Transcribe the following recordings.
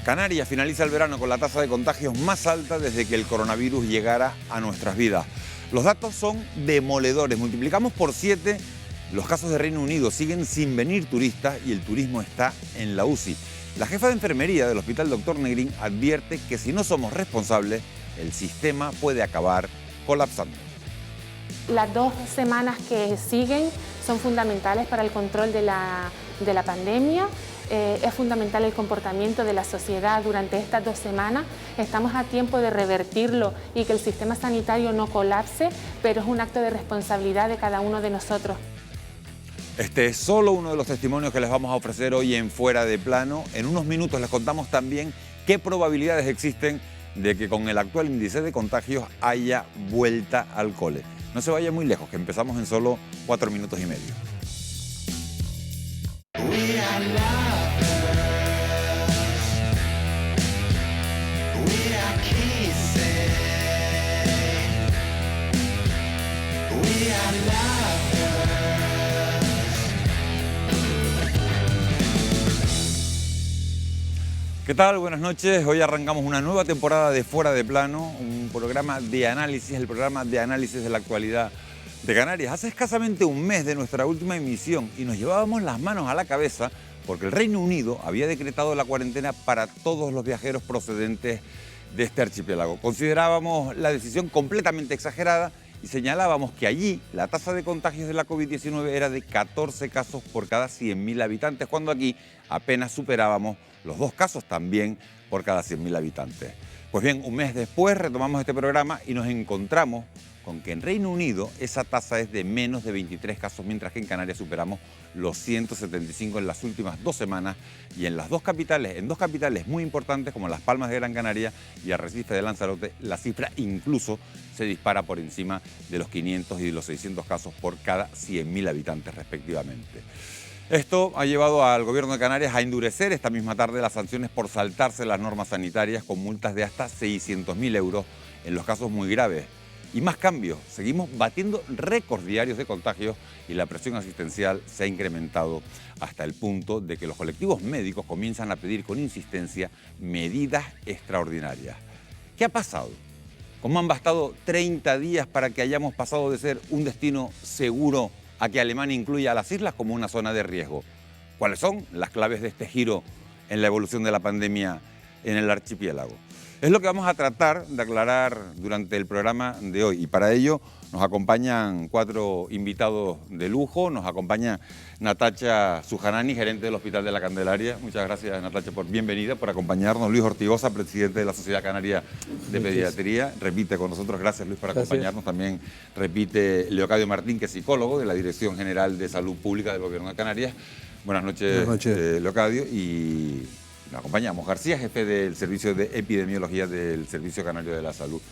Canarias finaliza el verano con la tasa de contagios más alta desde que el coronavirus llegara a nuestras vidas. Los datos son demoledores. Multiplicamos por 7 los casos de Reino Unido. Siguen sin venir turistas y el turismo está en la UCI. La jefa de enfermería del Hospital Dr. Negrín advierte que si no somos responsables, el sistema puede acabar colapsando. Las 2 semanas que siguen son fundamentales para el control de la pandemia. Es fundamental el comportamiento de la sociedad durante estas 2 semanas. Estamos a tiempo de revertirlo y que el sistema sanitario no colapse, pero es un acto de responsabilidad de cada uno de nosotros. Este es solo uno de los testimonios que les vamos a ofrecer hoy en Fuera de Plano. En unos minutos les contamos también qué probabilidades existen de que con el actual índice de contagios haya vuelta al cole. No se vaya muy lejos, que empezamos en solo 4 minutos y medio. ¿Qué tal? Buenas noches. Hoy arrancamos una nueva temporada de Fuera de Plano, un programa de análisis, el programa de análisis de la actualidad de Canarias. Hace escasamente un mes de nuestra última emisión y nos llevábamos las manos a la cabeza porque el Reino Unido había decretado la cuarentena para todos los viajeros procedentes de este archipiélago. Considerábamos la decisión completamente exagerada y señalábamos que allí la tasa de contagios de la COVID-19 era de 14 casos por cada 100.000 habitantes, cuando aquí apenas superábamos los 2 casos también por cada 100.000 habitantes. Pues bien, un mes después retomamos este programa y nos encontramos con que en Reino Unido esa tasa es de menos de 23 casos, mientras que en Canarias superamos los 175 en las últimas 2 semanas y en las 2 capitales, en 2 capitales muy importantes como Las Palmas de Gran Canaria y Arrecife de Lanzarote, la cifra incluso se dispara por encima de los 500 y los 600 casos por cada 100.000 habitantes respectivamente. Esto ha llevado al Gobierno de Canarias a endurecer esta misma tarde las sanciones por saltarse las normas sanitarias con multas de hasta 600.000 euros en los casos muy graves. Y más cambios, seguimos batiendo récords diarios de contagios y la presión asistencial se ha incrementado hasta el punto de que los colectivos médicos comienzan a pedir con insistencia medidas extraordinarias. ¿Qué ha pasado? ¿Cómo han bastado 30 días para que hayamos pasado de ser un destino seguro a que Alemania incluya a las islas como una zona de riesgo? ¿Cuáles son las claves de este giro en la evolución de la pandemia en el archipiélago? Es lo que vamos a tratar de aclarar durante el programa de hoy y para ello nos acompañan 4 invitados de lujo. Nos acompaña Natacha Sujanani, gerente del Hospital de la Candelaria. Muchas gracias, Natacha, por bienvenida, por acompañarnos. Luis Ortigosa, presidente de la Sociedad Canaria de Pediatría, repite con nosotros. Gracias, Luis, por acompañarnos. También repite Leocadio Martín, que es psicólogo de la Dirección General de Salud Pública del Gobierno de Canarias. Buenas noches, Leocadio. Y nos acompañamos García, jefe del Servicio de Epidemiología del Servicio Canario de la Salud.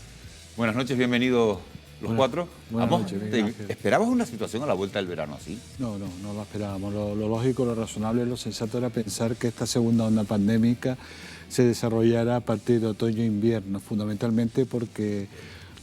Buenas noches, bienvenidos los 4. Buenas noches, ¿Esperabas una situación a la vuelta del verano así? No lo esperábamos. Lo lógico, lo razonable, lo sensato era pensar que esta segunda onda pandémica se desarrollara a partir de otoño e invierno, fundamentalmente porque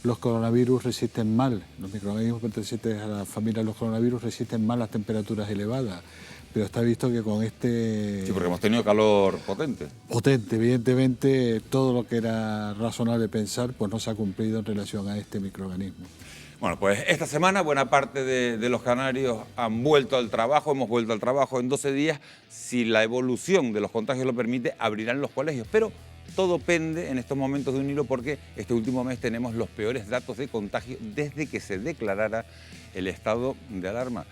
los coronavirus resisten mal, los microorganismos pertenecientes a la familia de los coronavirus resisten mal las temperaturas elevadas. Pero está visto que con este... Sí, porque hemos tenido calor potente. Potente, evidentemente todo lo que era razonable pensar pues no se ha cumplido en relación a este microorganismo. Bueno, pues esta semana buena parte de los canarios han vuelto al trabajo, hemos vuelto al trabajo en 12 días. Si la evolución de los contagios lo permite, abrirán los colegios, pero todo pende en estos momentos de un hilo porque este último mes tenemos los peores datos de contagio desde que se declarara el estado de alarma.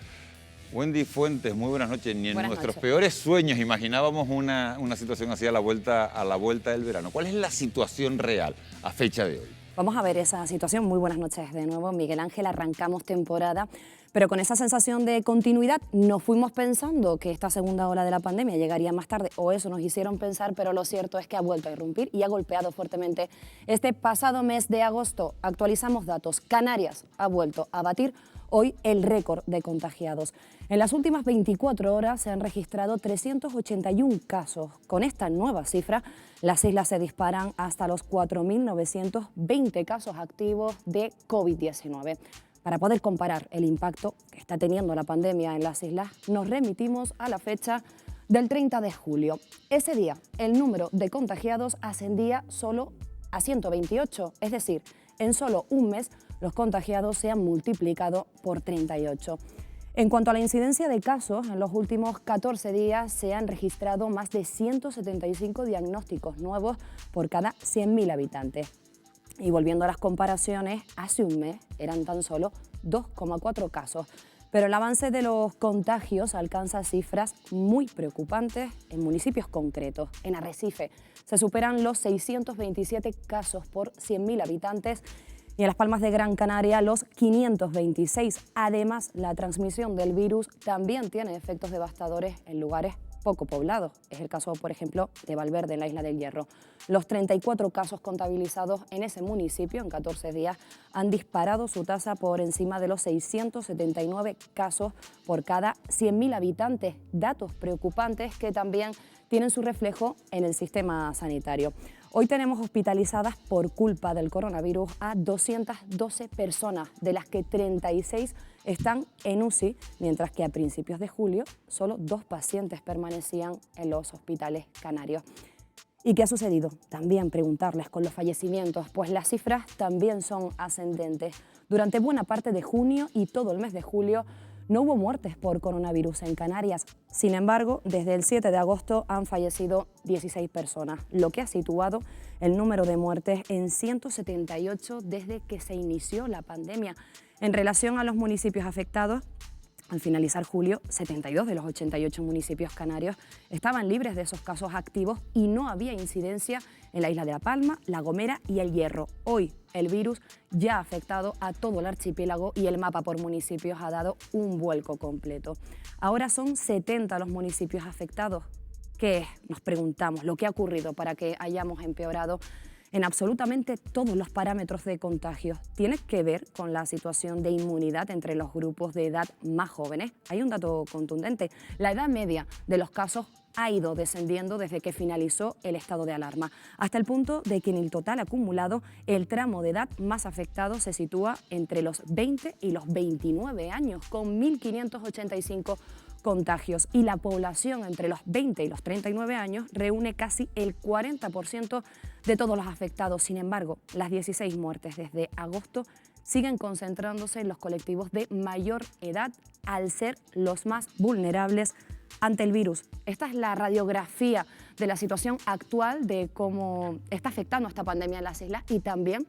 Wendy Fuentes, muy buenas noches. Ni en nuestros peores sueños imaginábamos una situación así a la vuelta del verano. ¿Cuál es la situación real a fecha de hoy? Vamos a ver esa situación. Muy buenas noches de nuevo, Miguel Ángel. Arrancamos temporada, pero con esa sensación de continuidad nos fuimos pensando que esta segunda ola de la pandemia llegaría más tarde, o eso nos hicieron pensar, pero lo cierto es que ha vuelto a irrumpir y ha golpeado fuertemente este pasado mes de agosto. Actualizamos datos. Canarias ha vuelto a batir hoy el récord de contagiados. En las últimas 24 horas se han registrado 381 casos. Con esta nueva cifra, las islas se disparan hasta los 4.920 casos activos de COVID-19. Para poder comparar el impacto que está teniendo la pandemia en las islas, nos remitimos a la fecha del 30 de julio. Ese día, el número de contagiados ascendía solo a 128, es decir, en solo un mes los contagiados se han multiplicado por 38. En cuanto a la incidencia de casos, en los últimos 14 días se han registrado más de 175 diagnósticos nuevos por cada 100.000 habitantes. Y volviendo a las comparaciones, hace un mes eran tan solo 2,4 casos. Pero el avance de los contagios alcanza cifras muy preocupantes en municipios concretos. En Arrecife se superan los 627 casos por 100.000 habitantes y en Las Palmas de Gran Canaria los 526. Además, la transmisión del virus también tiene efectos devastadores en lugares poco poblados. Es el caso, por ejemplo, de Valverde, en la Isla del Hierro. Los 34 casos contabilizados en ese municipio en 14 días han disparado su tasa por encima de los 679 casos por cada 100.000 habitantes. Datos preocupantes que también tienen su reflejo en el sistema sanitario. Hoy tenemos hospitalizadas por culpa del coronavirus a 212 personas, de las que 36 están en UCI, mientras que a principios de julio solo 2 pacientes permanecían en los hospitales canarios. ¿Y qué ha sucedido? También preguntarles con los fallecimientos, pues las cifras también son ascendentes. Durante buena parte de junio y todo el mes de julio no hubo muertes por coronavirus en Canarias. Sin embargo, desde el 7 de agosto han fallecido 16 personas, lo que ha situado el número de muertes en 178 desde que se inició la pandemia. En relación a los municipios afectados, al finalizar julio, 72 de los 88 municipios canarios estaban libres de esos casos activos y no había incidencia en la isla de La Palma, La Gomera y El Hierro. Hoy el virus ya ha afectado a todo el archipiélago y el mapa por municipios ha dado un vuelco completo. Ahora son 70 los municipios afectados. ¿Qué es? Nos preguntamos lo que ha ocurrido para que hayamos empeorado en absolutamente todos los parámetros de contagio. Tiene que ver con la situación de inmunidad entre los grupos de edad más jóvenes. Hay un dato contundente. La edad media de los casos ha ido descendiendo desde que finalizó el estado de alarma, hasta el punto de que en el total acumulado el tramo de edad más afectado se sitúa entre los 20 y los 29 años, con 1.585 contagios, y la población entre los 20 y los 39 años reúne casi el 40% de todos los afectados. Sin embargo, las 16 muertes desde agosto siguen concentrándose en los colectivos de mayor edad, al ser los más vulnerables ante el virus. Esta es la radiografía de la situación actual de cómo está afectando esta pandemia en las islas y también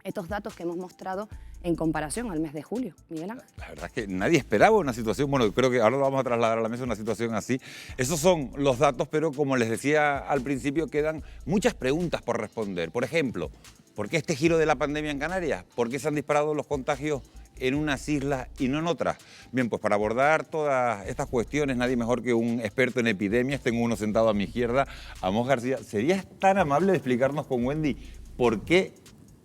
estos datos que hemos mostrado en comparación al mes de julio. Miguel Ángel. La verdad es que nadie esperaba una situación, bueno, creo que ahora lo vamos a trasladar a la mesa, una situación así. Esos son los datos, pero como les decía al principio, quedan muchas preguntas por responder. Por ejemplo, ¿por qué este giro de la pandemia en Canarias? ¿Por qué se han disparado los contagios en unas islas y no en otras? Bien, pues para abordar todas estas cuestiones, nadie mejor que un experto en epidemias. Tengo uno sentado a mi izquierda, Amos García. ¿Serías tan amable de explicarnos con Wendy por qué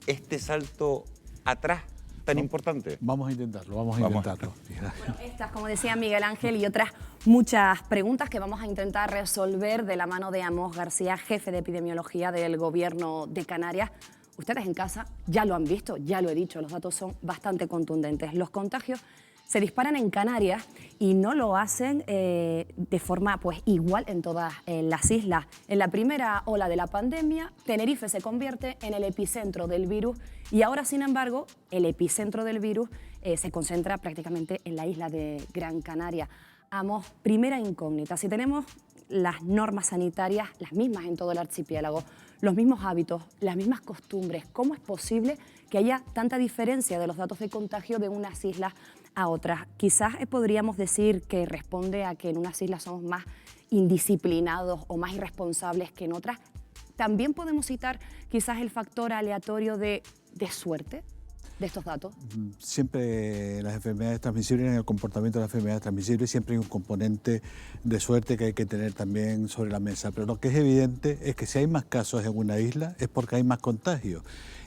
este salto atrás tan importante? Vamos a intentarlo, vamos a intentarlo. Bueno, estas, como decía Miguel Ángel, y otras muchas preguntas que vamos a intentar resolver de la mano de Amos García, jefe de epidemiología del Gobierno de Canarias. Ustedes en casa ya lo han visto, ya lo he dicho, los datos son bastante contundentes. Los contagios se disparan en Canarias y no lo hacen de forma igual en todas las islas. En la primera ola de la pandemia, Tenerife se convierte en el epicentro del virus y ahora, sin embargo, el epicentro del virus se concentra prácticamente en la isla de Gran Canaria. Amos, primera incógnita, si tenemos las normas sanitarias las mismas en todo el archipiélago, los mismos hábitos, las mismas costumbres, ¿cómo es posible que haya tanta diferencia de los datos de contagio de unas islas a otras? Quizás podríamos decir que responde a que en unas islas somos más indisciplinados o más irresponsables que en otras. También podemos citar quizás el factor aleatorio de suerte de estos datos. Siempre las enfermedades transmisibles, en el comportamiento de las enfermedades transmisibles, siempre hay un componente de suerte que hay que tener también sobre la mesa. Pero lo que es evidente es que si hay más casos en una isla es porque hay más contagios.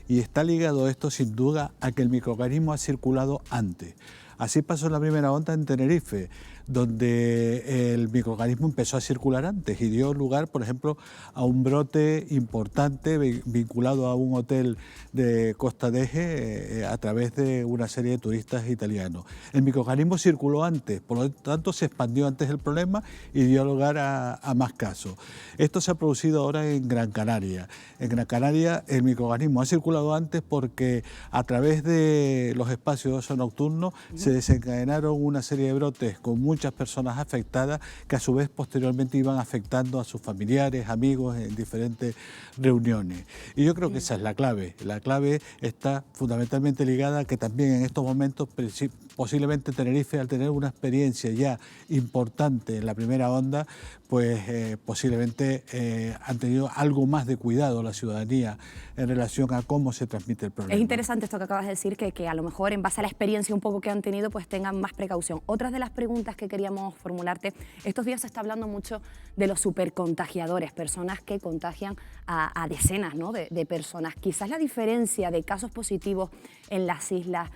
Y está ligado esto sin duda a que el microorganismo ha circulado antes. Así pasó en la primera onda en Tenerife, donde el microorganismo empezó a circular antes y dio lugar, por ejemplo, a un brote importante vinculado a un hotel de Costa de Eje a través de una serie de turistas italianos. El microorganismo circuló antes, por lo tanto se expandió antes el problema y dio lugar a más casos. Esto se ha producido ahora en Gran Canaria. En Gran Canaria el microorganismo ha circulado antes porque a través de los espacios de ocio nocturno se desencadenaron una serie de brotes con muchas personas afectadas que a su vez posteriormente iban afectando a sus familiares, amigos en diferentes reuniones. Y yo creo que esa es la clave. La clave está fundamentalmente ligada a que también en estos momentos posiblemente Tenerife, al tener una experiencia ya importante en la primera onda, pues posiblemente han tenido algo más de cuidado la ciudadanía en relación a cómo se transmite el problema. Es interesante esto que acabas de decir, que a lo mejor en base a la experiencia un poco que han tenido, pues tengan más precaución. Otras de las preguntas que queríamos formularte, estos días se está hablando mucho de los supercontagiadores, personas que contagian a decenas, ¿no?, de personas. Quizás la diferencia de casos positivos en las islas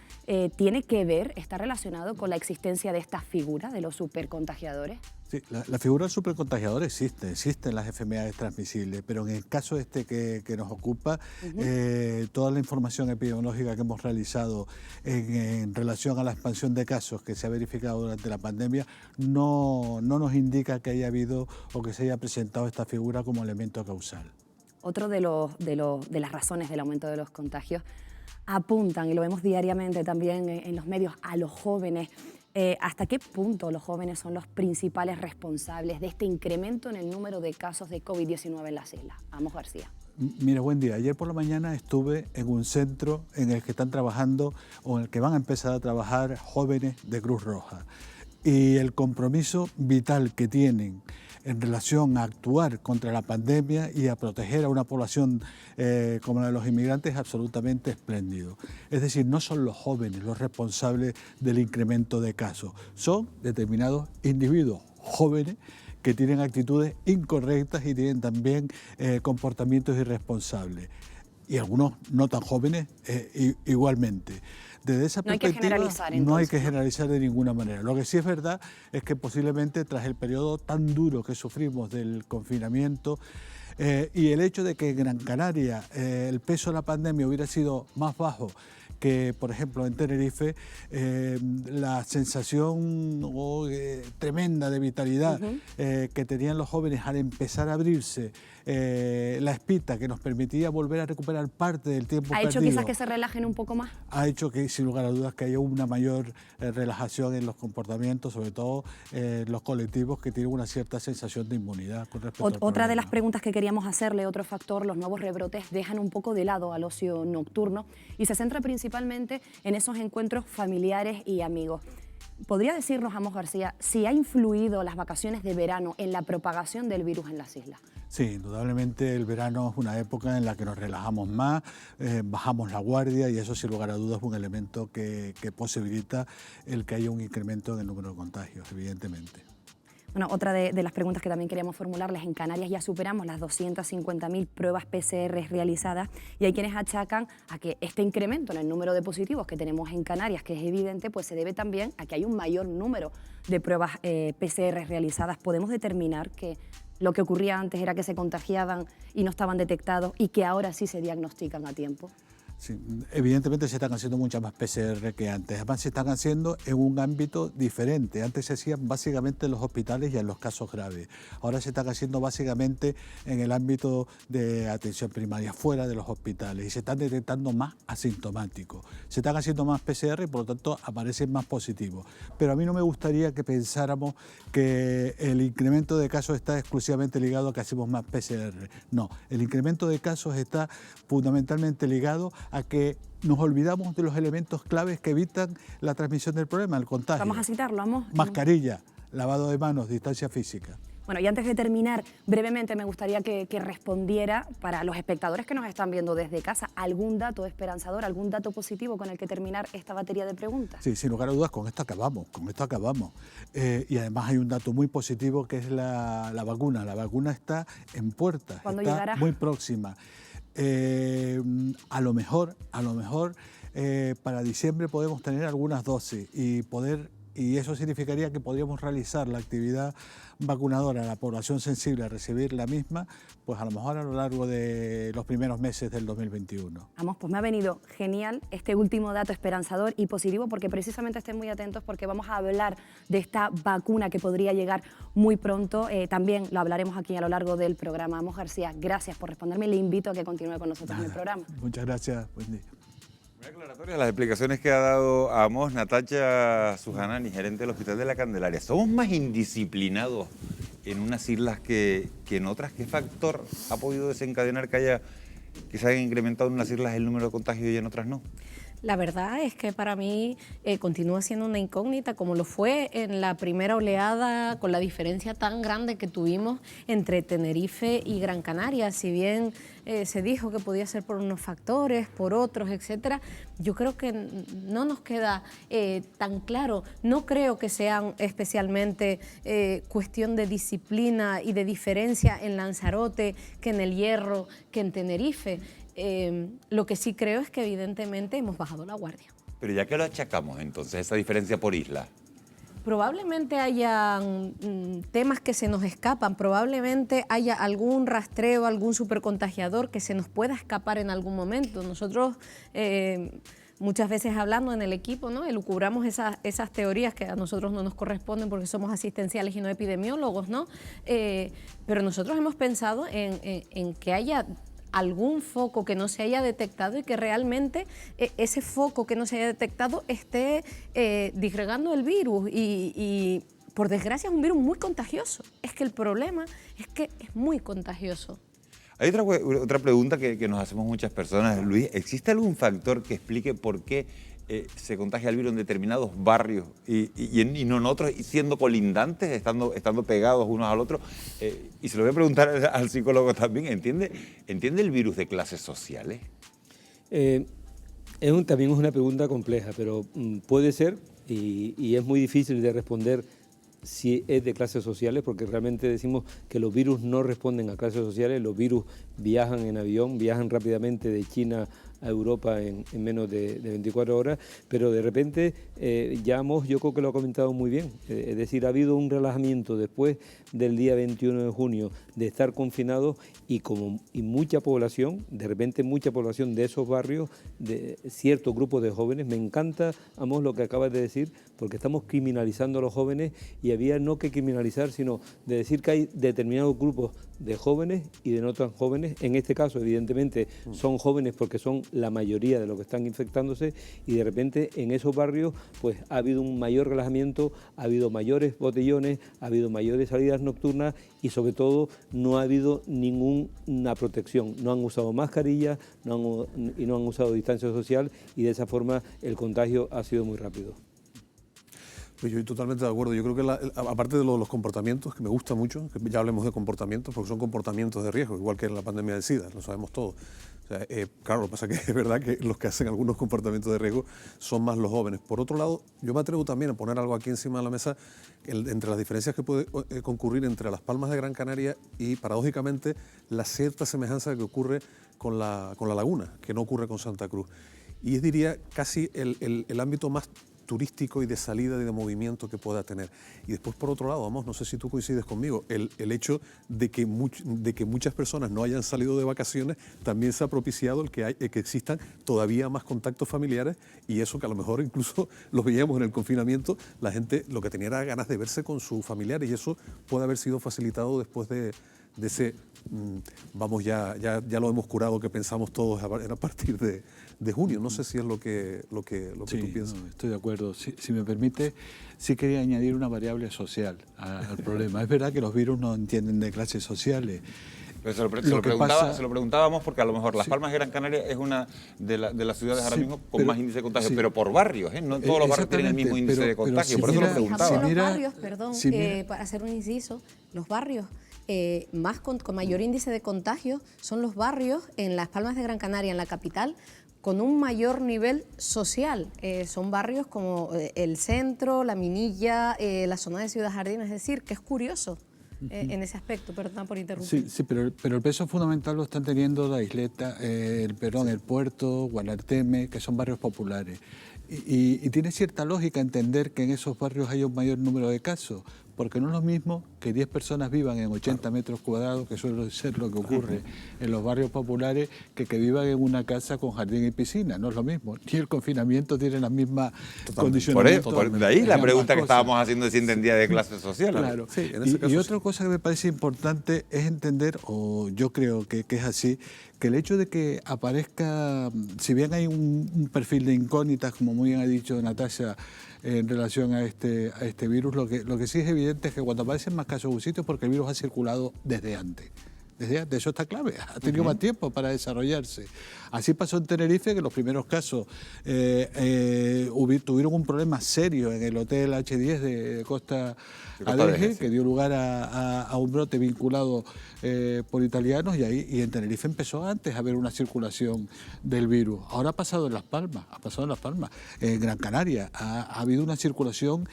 tiene que ver, está relacionado con la existencia de esta figura de los supercontagiadores. Sí, la figura del supercontagiador existen las enfermedades transmisibles, pero en el caso este que nos ocupa, toda la información epidemiológica que hemos realizado en relación a la expansión de casos que se ha verificado durante la pandemia no nos indica que haya habido o que se haya presentado esta figura como elemento causal. Otro de las razones del aumento de los contagios apuntan, y lo vemos diariamente también en los medios, a los jóvenes. ¿Hasta qué punto los jóvenes son los principales responsables de este incremento en el número de casos de COVID-19 en las islas? Amos García. Mira, buen día. Ayer por la mañana estuve en un centro en el que están trabajando o en el que van a empezar a trabajar jóvenes de Cruz Roja. Y el compromiso vital que tienen en relación a actuar contra la pandemia y a proteger a una población como la de los inmigrantes es absolutamente espléndido. Es decir, no son los jóvenes los responsables del incremento de casos, son determinados individuos jóvenes que tienen actitudes incorrectas y tienen también comportamientos irresponsables. Y algunos no tan jóvenes igualmente. Desde esa perspectiva, no hay que generalizar de ninguna manera. Lo que sí es verdad es que posiblemente tras el periodo tan duro que sufrimos del confinamiento y el hecho de que en Gran Canaria el peso de la pandemia hubiera sido más bajo que, por ejemplo, en Tenerife, la sensación tremenda de vitalidad que tenían los jóvenes al empezar a abrirse la espita que nos permitía volver a recuperar parte del tiempo perdido. ¿Ha hecho quizás que se relajen un poco más? Ha hecho que, sin lugar a dudas, que haya una mayor relajación en los comportamientos, sobre todo los colectivos que tienen una cierta sensación de inmunidad con respecto al problema. Otra de las preguntas que queríamos hacerle, otro factor, los nuevos rebrotes dejan un poco de lado al ocio nocturno y se centra principalmente en esos encuentros familiares y amigos. ¿Podría decirnos, Amos García, si ha influido las vacaciones de verano en la propagación del virus en las islas? Sí, indudablemente el verano es una época en la que nos relajamos más, bajamos la guardia y eso sin lugar a dudas es un elemento que posibilita el que haya un incremento en el número de contagios, evidentemente. Bueno, otra de las preguntas que también queríamos formularles, en Canarias ya superamos las 250.000 pruebas PCR realizadas y hay quienes achacan a que este incremento en el número de positivos que tenemos en Canarias, que es evidente, pues se debe también a que hay un mayor número de pruebas PCR realizadas. Podemos determinar que lo que ocurría antes era que se contagiaban y no estaban detectados y que ahora sí se diagnostican a tiempo. Sí, evidentemente se están haciendo muchas más PCR que antes. Además se están haciendo en un ámbito diferente. Antes se hacían básicamente en los hospitales y en los casos graves. Ahora se están haciendo básicamente en el ámbito de atención primaria, fuera de los hospitales. Y se están detectando más asintomáticos. Se están haciendo más PCR y por lo tanto aparecen más positivos. Pero a mí no me gustaría que pensáramos que el incremento de casos está exclusivamente ligado a que hacemos más PCR. No, el incremento de casos está fundamentalmente ligado a que nos olvidamos de los elementos claves que evitan la transmisión del problema, el contagio. Vamos a citarlo, Amos. Mascarilla, lavado de manos, distancia física. Bueno, y antes de terminar, brevemente me gustaría que respondiera para los espectadores que nos están viendo desde casa, algún dato esperanzador, algún dato positivo con el que terminar esta batería de preguntas. Sí, sin lugar a dudas, con esto acabamos. Y además hay un dato muy positivo que es la vacuna. La vacuna está en puerta, está llegará? Muy próxima. A lo mejor para diciembre podemos tener algunas dosis y eso significaría que podríamos realizar la actividad vacunadora a la población sensible a recibir la misma, pues a lo mejor a lo largo de los primeros meses del 2021. Vamos, pues me ha venido genial este último dato esperanzador y positivo, porque precisamente estén muy atentos porque vamos a hablar de esta vacuna que podría llegar muy pronto. También lo hablaremos aquí a lo largo del programa. Amos García, gracias por responderme y le invito a que continúe con nosotros en el programa. Muchas gracias. Buen día. Muy aclaratoria las explicaciones que ha dado Amos Natacha Sujanani, gerente del Hospital de la Candelaria. ¿Somos más indisciplinados en unas islas que en otras? ¿Qué factor ha podido desencadenar que se haya incrementado en unas islas el número de contagios y en otras no? La verdad es que para mí continúa siendo una incógnita, como lo fue en la primera oleada, con la diferencia tan grande que tuvimos entre Tenerife y Gran Canaria. Si bien se dijo que podía ser por unos factores, por otros, etcétera, yo creo que no nos queda tan claro. No creo que sean especialmente cuestión de disciplina y de diferencia en Lanzarote que en El Hierro, que en Tenerife. Lo que sí creo es que evidentemente hemos bajado la guardia. Pero ya que lo achacamos entonces, esa diferencia por isla. Probablemente haya temas que se nos escapan, probablemente haya algún rastreo, algún supercontagiador que se nos pueda escapar en algún momento. Nosotros muchas veces hablando en el equipo, ¿no?, elucubramos esas teorías que a nosotros no nos corresponden porque somos asistenciales y no epidemiólogos, ¿no? Pero nosotros hemos pensado en que haya algún foco que no se haya detectado y que realmente ese foco que no se haya detectado esté disgregando el virus y por desgracia es un virus muy contagioso. Es que el problema es que es muy contagioso. Hay otra pregunta que nos hacemos muchas personas, Luis. ¿Existe algún factor que explique por qué se contagia el virus en determinados barrios y no en otros, y siendo colindantes, estando pegados unos al otro? Y se lo voy a preguntar al psicólogo también. ¿Entiende el virus de clases sociales? También es una pregunta compleja, pero puede ser y es muy difícil de responder si es de clases sociales, porque realmente decimos que los virus no responden a clases sociales. Los virus viajan en avión, viajan rápidamente de China a Europa en menos de 24 horas, pero de repente yo creo que lo ha comentado muy bien, es decir, ha habido un relajamiento después del día 21 de junio de estar confinados y mucha población, de repente mucha población de esos barrios, de ciertos grupos de jóvenes. Me encanta, Amos, lo que acabas de decir, porque estamos criminalizando a los jóvenes y había no que criminalizar, sino de decir que hay determinados grupos de jóvenes y de no tan jóvenes. En este caso, evidentemente, son jóvenes porque son la mayoría de los que están infectándose y de repente en esos barrios pues ha habido un mayor relajamiento, ha habido mayores botellones, ha habido mayores salidas nocturnas y sobre todo no ha habido ninguna protección. No han usado mascarillas no han usado distancia social y de esa forma el contagio ha sido muy rápido. Pues yo estoy totalmente de acuerdo. Yo creo que aparte de los comportamientos, que me gusta mucho, que ya hablemos de comportamientos, porque son comportamientos de riesgo, igual que en la pandemia del SIDA, lo sabemos todos. O sea, claro, lo que pasa es que es verdad que los que hacen algunos comportamientos de riesgo son más los jóvenes. Por otro lado, yo me atrevo también a poner algo aquí encima de la mesa, entre las diferencias que puede concurrir entre Las Palmas de Gran Canaria y, paradójicamente, la cierta semejanza que ocurre con la Laguna, que no ocurre con Santa Cruz. Y es, diría, casi el ámbito más turístico y de salida y de movimiento que pueda tener. Y después, por otro lado, vamos, no sé si tú coincides conmigo, el hecho de que muchas personas no hayan salido de vacaciones también se ha propiciado que existan todavía más contactos familiares, y eso que a lo mejor incluso lo veíamos en el confinamiento, la gente lo que tenía era ganas de verse con sus familiares, y eso puede haber sido facilitado después de ese, vamos, ya lo hemos curado, que pensamos todos a partir de junio. No sé si es lo que sí, tú piensas. No, estoy de acuerdo. Si me permite, sí quería añadir una variable social al problema. Es verdad que los virus no entienden de clases sociales. Pero se lo preguntábamos porque a lo mejor Las Palmas de Gran Canaria es una de las ciudades ahora mismo con más índice de contagio, pero por barrios, no todos los barrios tienen el mismo índice de contagio, por eso lo preguntaba. Los barrios, para hacer un inciso, los barrios con mayor índice de contagio son los barrios en Las Palmas de Gran Canaria, en la capital, con un mayor nivel social. Son barrios como el centro, la Minilla, la zona de Ciudad Jardín, es decir, que es curioso. en ese aspecto. Perdón por interrumpir. Sí, pero el peso fundamental lo están teniendo la isleta, el Puerto, Guanarteme, que son barrios populares. Y tiene cierta lógica entender que en esos barrios hay un mayor número de casos, porque no es lo mismo que 10 personas vivan en 80 metros cuadrados, que suele ser lo que ocurre en los barrios populares, que vivan en una casa con jardín y piscina. No es lo mismo. Ni el confinamiento tiene las mismas condiciones. Por de ahí la pregunta que estábamos haciendo de si entendía de clases sociales. Claro. Sí, en ese caso y otra cosa que me parece importante es entender, o yo creo que es así, que el hecho de que aparezca, si bien hay un perfil de incógnitas, como muy bien ha dicho Natasha, en relación a este virus, lo que sí es evidente es que cuando aparecen más casos en un sitio es porque el virus ha circulado desde antes. Eso está clave, ha tenido más tiempo para desarrollarse. Así pasó en Tenerife, que los primeros casos tuvieron un problema serio en el hotel H10 de Costa Adeje, que dio lugar a un brote vinculado por italianos, y en Tenerife empezó antes a haber una circulación del virus. Ahora ha pasado en Las Palmas, en Gran Canaria ha habido una circulación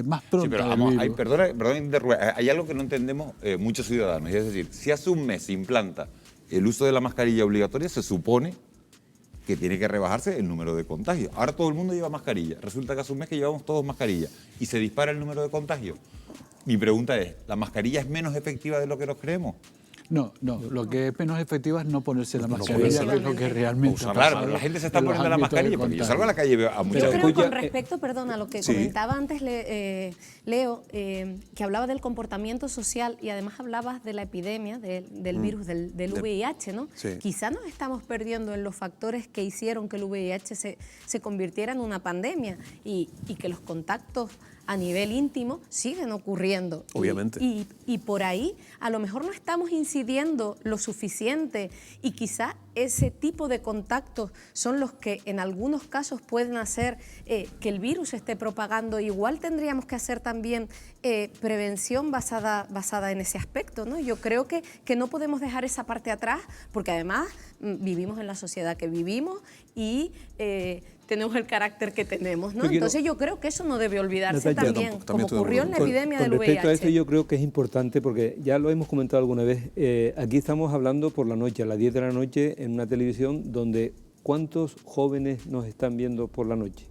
más pronta. Sí, pero del vamos, virus. perdona, hay algo que no entendemos muchos ciudadanos, y es decir, si hace un mes se implanta el uso de la mascarilla obligatoria, se supone que tiene que rebajarse el número de contagios. Ahora todo el mundo lleva mascarilla. Resulta que hace un mes que llevamos todos mascarilla y se dispara el número de contagios. Mi pregunta es, ¿la mascarilla es menos efectiva de lo que nos creemos? No, lo que es menos efectivo es no ponerse la mascarilla, que es lo que realmente ha Claro, pasado pero la gente se está en los poniendo la ámbitos de mascarilla, porque yo contagio. salgo a la calle y veo a mucha Yo gente. creo con respecto, perdón, a lo que sí. comentaba antes Leo, que hablaba del comportamiento social y además hablabas de la epidemia del virus, del VIH, ¿no? Sí. Quizá nos estamos perdiendo en los factores que hicieron que el VIH se convirtiera en una pandemia y que los contactos a nivel íntimo siguen ocurriendo. Obviamente. Y por ahí a lo mejor no estamos incidiendo lo suficiente y quizá ese tipo de contactos son los que en algunos casos pueden hacer que el virus se esté propagando. Igual tendríamos que hacer también prevención basada en ese aspecto, ¿no? Yo creo que no podemos dejar esa parte atrás porque además vivimos en la sociedad que vivimos y tenemos el carácter que tenemos, ¿no? Entonces yo creo que eso no debe olvidarse Natalia, también, tampoco como estoy de ocurrió en la acuerdo. epidemia Con del respecto a esto VIH. yo creo que es importante porque ya lo hemos comentado alguna vez, aquí estamos hablando por la noche, a las 10 de la noche en una televisión donde ¿cuántos jóvenes nos están viendo por la noche?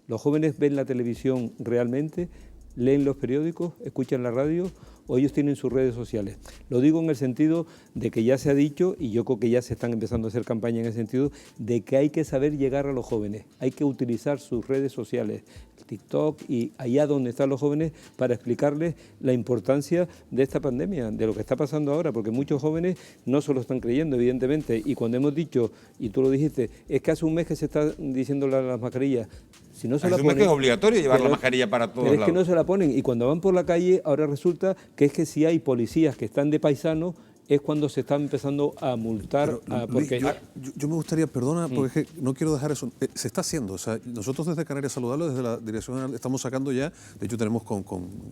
¿Los jóvenes ven la televisión realmente? ¿Leen los periódicos? ¿Escuchan la radio? ¿O ellos tienen sus redes sociales? Lo digo en el sentido de que ya se ha dicho, y yo creo que ya se están empezando a hacer campaña en ese sentido, de que hay que saber llegar a los jóvenes, hay que utilizar sus redes sociales, TikTok y allá donde están los jóvenes para explicarles la importancia de esta pandemia, de lo que está pasando ahora, porque muchos jóvenes no se lo están creyendo, evidentemente, y cuando hemos dicho, y tú lo dijiste, es que hace un mes que se está diciendo las mascarillas, si no se la Es un mes ponen, que es obligatorio llevar la pero- mascarilla para todos pero es que lados. no se la ponen y cuando van por la calle ahora resulta que es que si hay policías que están de paisano es cuando se están empezando a multar. Pero, Luis, porque yo me gustaría, perdona, porque es que no quiero dejar eso. Se está haciendo. O sea, nosotros desde Canarias Saludable, desde la Dirección General, estamos sacando ya, de hecho tenemos con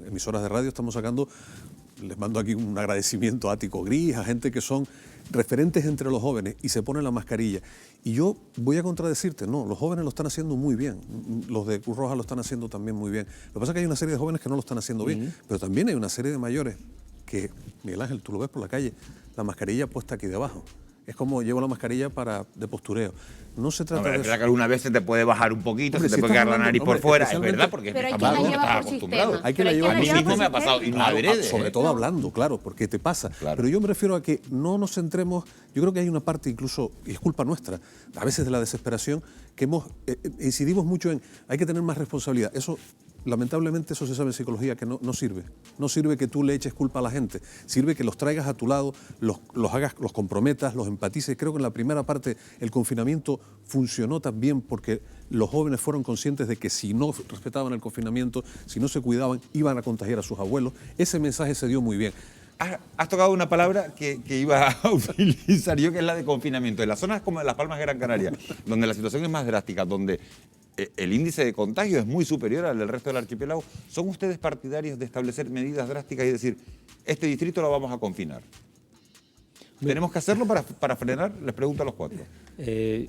emisoras de radio, estamos sacando, les mando aquí un agradecimiento a Ático Gris, a gente que son referentes entre los jóvenes y se ponen la mascarilla. Y yo voy a contradecirte, no, los jóvenes lo están haciendo muy bien, los de Cruz Roja lo están haciendo también muy bien. Lo que pasa es que hay una serie de jóvenes que no lo están haciendo bien, pero también hay una serie de mayores que, Miguel Ángel, tú lo ves por la calle, la mascarilla puesta aquí debajo. Es como llevo la mascarilla de postureo. No se trata Hombre, de es verdad eso. que alguna vez se te puede bajar un poquito, Hombre, se te si puede estás quedar la hablando- nariz por hombre, fuera, es especialmente- verdad, porque Pero hay estamos quien la lleva estás por acostumbrados. sistema. Hay que Pero la llevar A mí por mismo sistema. me ha pasado y no Claro, adrede. sobre todo hablando, claro, porque te pasa. Claro. Pero yo me refiero a que no nos centremos, yo creo que hay una parte incluso, y es culpa nuestra, a veces de la desesperación, que incidimos mucho en, hay que tener más responsabilidad. Eso, lamentablemente, eso se sabe en psicología, que no sirve. No sirve que tú le eches culpa a la gente, sirve que los traigas a tu lado, los comprometas, los empatices. Creo que en la primera parte el confinamiento funcionó también porque los jóvenes fueron conscientes de que si no respetaban el confinamiento, si no se cuidaban, iban a contagiar a sus abuelos. Ese mensaje se dio muy bien. Has tocado una palabra que iba a utilizar yo, que es la de confinamiento. En las zonas como Las Palmas de Gran Canaria, donde la situación es más drástica, donde el índice de contagio es muy superior al del resto del archipiélago, ¿son ustedes partidarios de establecer medidas drásticas y decir, este distrito lo vamos a confinar? ¿Tenemos que hacerlo para frenar? Les pregunto a los cuatro.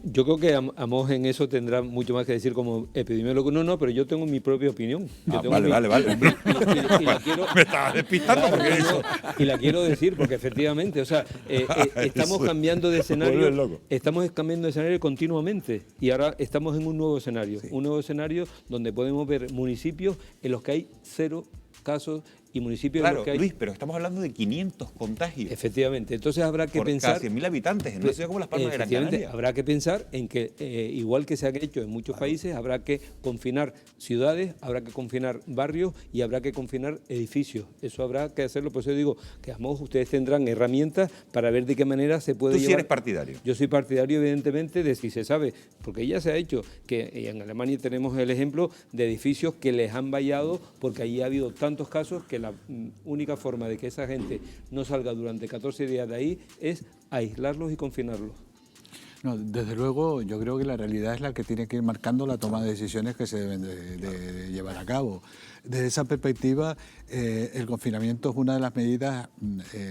Yo creo que Amos en eso tendrá mucho más que decir como epidemiólogo. No, pero yo tengo mi propia opinión. Vale. Y la quiero, me estaba despistando porque eso. Y la quiero decir porque efectivamente, o sea, estamos cambiando de escenario. Estamos cambiando de escenario continuamente y ahora estamos en un nuevo escenario. Sí. Un nuevo escenario donde podemos ver municipios en los que hay 0 casos y municipios en los que hay... Luis, pero estamos hablando de 500 contagios. Efectivamente, entonces habrá que pensar... Por cada 100.000 habitantes en una ciudad como Las Palmas de Gran Canaria. Habrá que pensar en que, igual que se ha hecho en muchos países, habrá que confinar ciudades, habrá que confinar barrios y habrá que confinar edificios. Eso habrá que hacerlo, por eso digo que a lo mejor ustedes tendrán herramientas para ver de qué manera se puede llevar... ¿Tú sí eres partidario? Yo soy partidario, evidentemente, de si se sabe, porque ya se ha hecho, que en Alemania tenemos el ejemplo de edificios que les han vallado porque allí ha habido tantos casos que la única forma de que esa gente no salga durante 14 días de ahí es aislarlos y confinarlos. No, desde luego, yo creo que la realidad es la que tiene que ir marcando la toma de decisiones que se deben de llevar a cabo. Desde esa perspectiva, el confinamiento es una de las medidas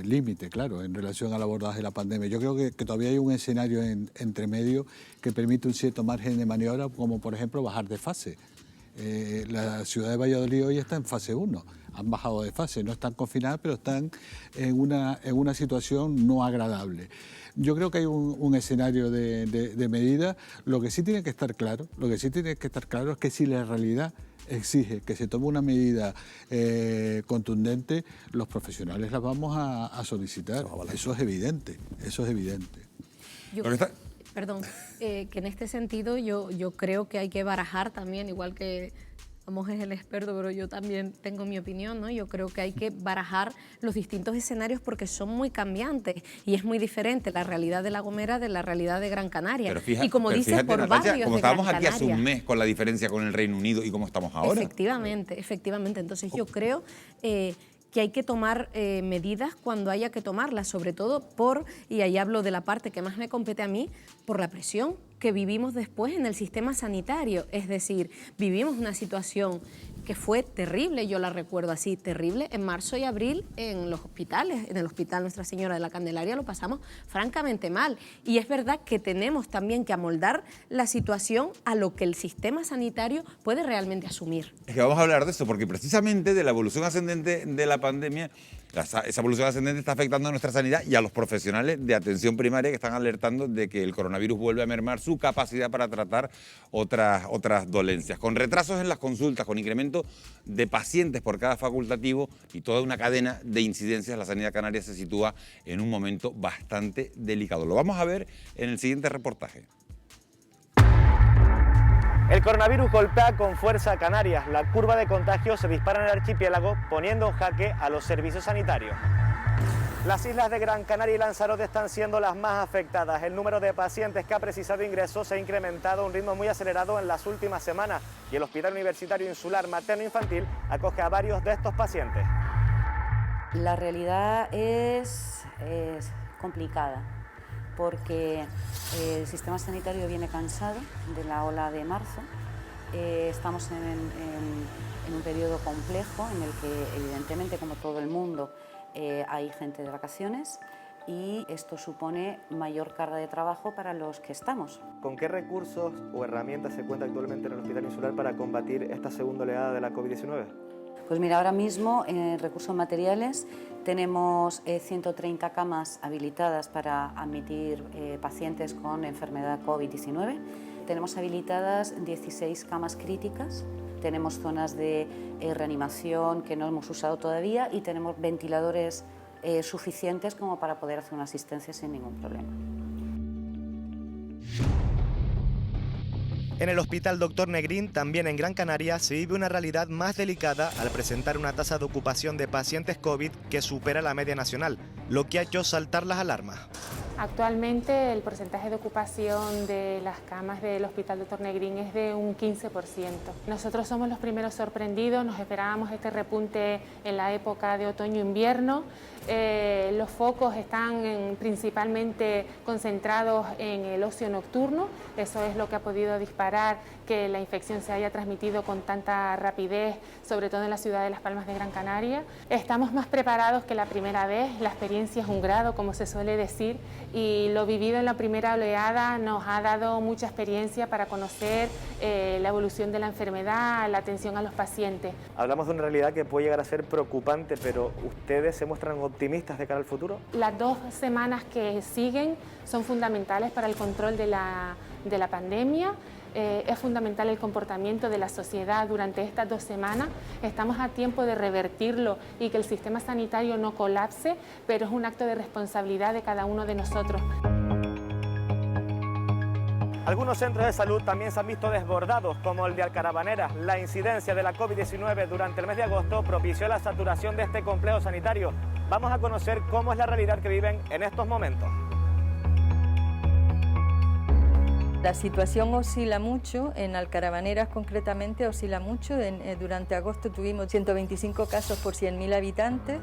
límite, claro, en relación al abordaje de la pandemia. Yo creo que todavía hay un escenario entre medio que permite un cierto margen de maniobra, como por ejemplo bajar de fase. La ciudad de Valladolid hoy está en fase 1, han bajado de fase, no están confinadas, pero están en una situación no agradable. Yo creo que hay un escenario de medida. Lo que sí tiene que estar claro, es que si la realidad exige que se tome una medida contundente, los profesionales la vamos a solicitar. Eso es evidente, Perdón, que en este sentido yo creo que hay que barajar también, igual que Amos es el experto, pero yo también tengo mi opinión, ¿no? Yo creo que hay que barajar los distintos escenarios porque son muy cambiantes y es muy diferente la realidad de La Gomera de la realidad de Gran Canaria. Y como dices, por Natalia, barrios como de Gran estábamos aquí hace Canaria. un mes con la diferencia con el Reino Unido y cómo estamos ahora. Efectivamente. Entonces yo creo que hay que tomar medidas cuando haya que tomarlas, sobre todo y ahí hablo de la parte que más me compete a mí, por la presión que vivimos después en el sistema sanitario. Es decir, vivimos una situación que fue terrible, yo la recuerdo así, terrible, en marzo y abril en los hospitales. En el Hospital Nuestra Señora de la Candelaria lo pasamos francamente mal. Y es verdad que tenemos también que amoldar la situación a lo que el sistema sanitario puede realmente asumir. Es que vamos a hablar de eso, porque precisamente de la evolución ascendente de la pandemia, esa evolución ascendente está afectando a nuestra sanidad y a los profesionales de atención primaria que están alertando de que el coronavirus vuelve a mermar su capacidad para tratar otras dolencias. Con retrasos en las consultas, con incremento de pacientes por cada facultativo y toda una cadena de incidencias, la sanidad canaria se sitúa en un momento bastante delicado. Lo vamos a ver en el siguiente reportaje. El coronavirus golpea con fuerza a Canarias. La curva de contagio se dispara en el archipiélago, poniendo en jaque a los servicios sanitarios. Las islas de Gran Canaria y Lanzarote están siendo las más afectadas. El número de pacientes que ha precisado ingreso se ha incrementado a un ritmo muy acelerado en las últimas semanas y el Hospital Universitario Insular Materno-Infantil acoge a varios de estos pacientes. La realidad es complicada, porque el sistema sanitario viene cansado de la ola de marzo. Estamos en un periodo complejo en el que, evidentemente, como todo el mundo, hay gente de vacaciones y esto supone mayor carga de trabajo para los que estamos. ¿Con qué recursos o herramientas se cuenta actualmente en el Hospital Insular para combatir esta segunda oleada de la COVID-19? Pues mira, ahora mismo en recursos materiales tenemos 130 camas habilitadas para admitir pacientes con enfermedad COVID-19. Tenemos habilitadas 16 camas críticas, tenemos zonas de reanimación que no hemos usado todavía y tenemos ventiladores suficientes como para poder hacer una asistencia sin ningún problema. En el Hospital Dr. Negrín, también en Gran Canaria, se vive una realidad más delicada al presentar una tasa de ocupación de pacientes COVID que supera la media nacional, lo que ha hecho saltar las alarmas. Actualmente el porcentaje de ocupación de las camas del Hospital Dr. Negrín es de un 15%. Nosotros somos los primeros sorprendidos, nos esperábamos este repunte en la época de otoño-invierno. Los focos están principalmente concentrados en el ocio nocturno, eso es lo que ha podido disparar que la infección se haya transmitido con tanta rapidez, sobre todo en la ciudad de Las Palmas de Gran Canaria. Estamos más preparados que la primera vez, la experiencia es un grado, como se suele decir, y lo vivido en la primera oleada nos ha dado mucha experiencia para conocer la evolución de la enfermedad, la atención a los pacientes. Hablamos de una realidad que puede llegar a ser preocupante, pero ¿ustedes se muestran optimistas de cara al futuro? Las 2 semanas que siguen son fundamentales para el control de la pandemia. Es fundamental el comportamiento de la sociedad durante estas 2 semanas. Estamos a tiempo de revertirlo y que el sistema sanitario no colapse, pero es un acto de responsabilidad de cada uno de nosotros. Algunos centros de salud también se han visto desbordados, como el de Alcarabaneras. La incidencia de la COVID-19 durante el mes de agosto propició la saturación de este complejo sanitario. Vamos a conocer cómo es la realidad que viven en estos momentos. La situación oscila mucho, en Alcarabaneras concretamente oscila mucho. Durante agosto tuvimos 125 casos por 100.000 habitantes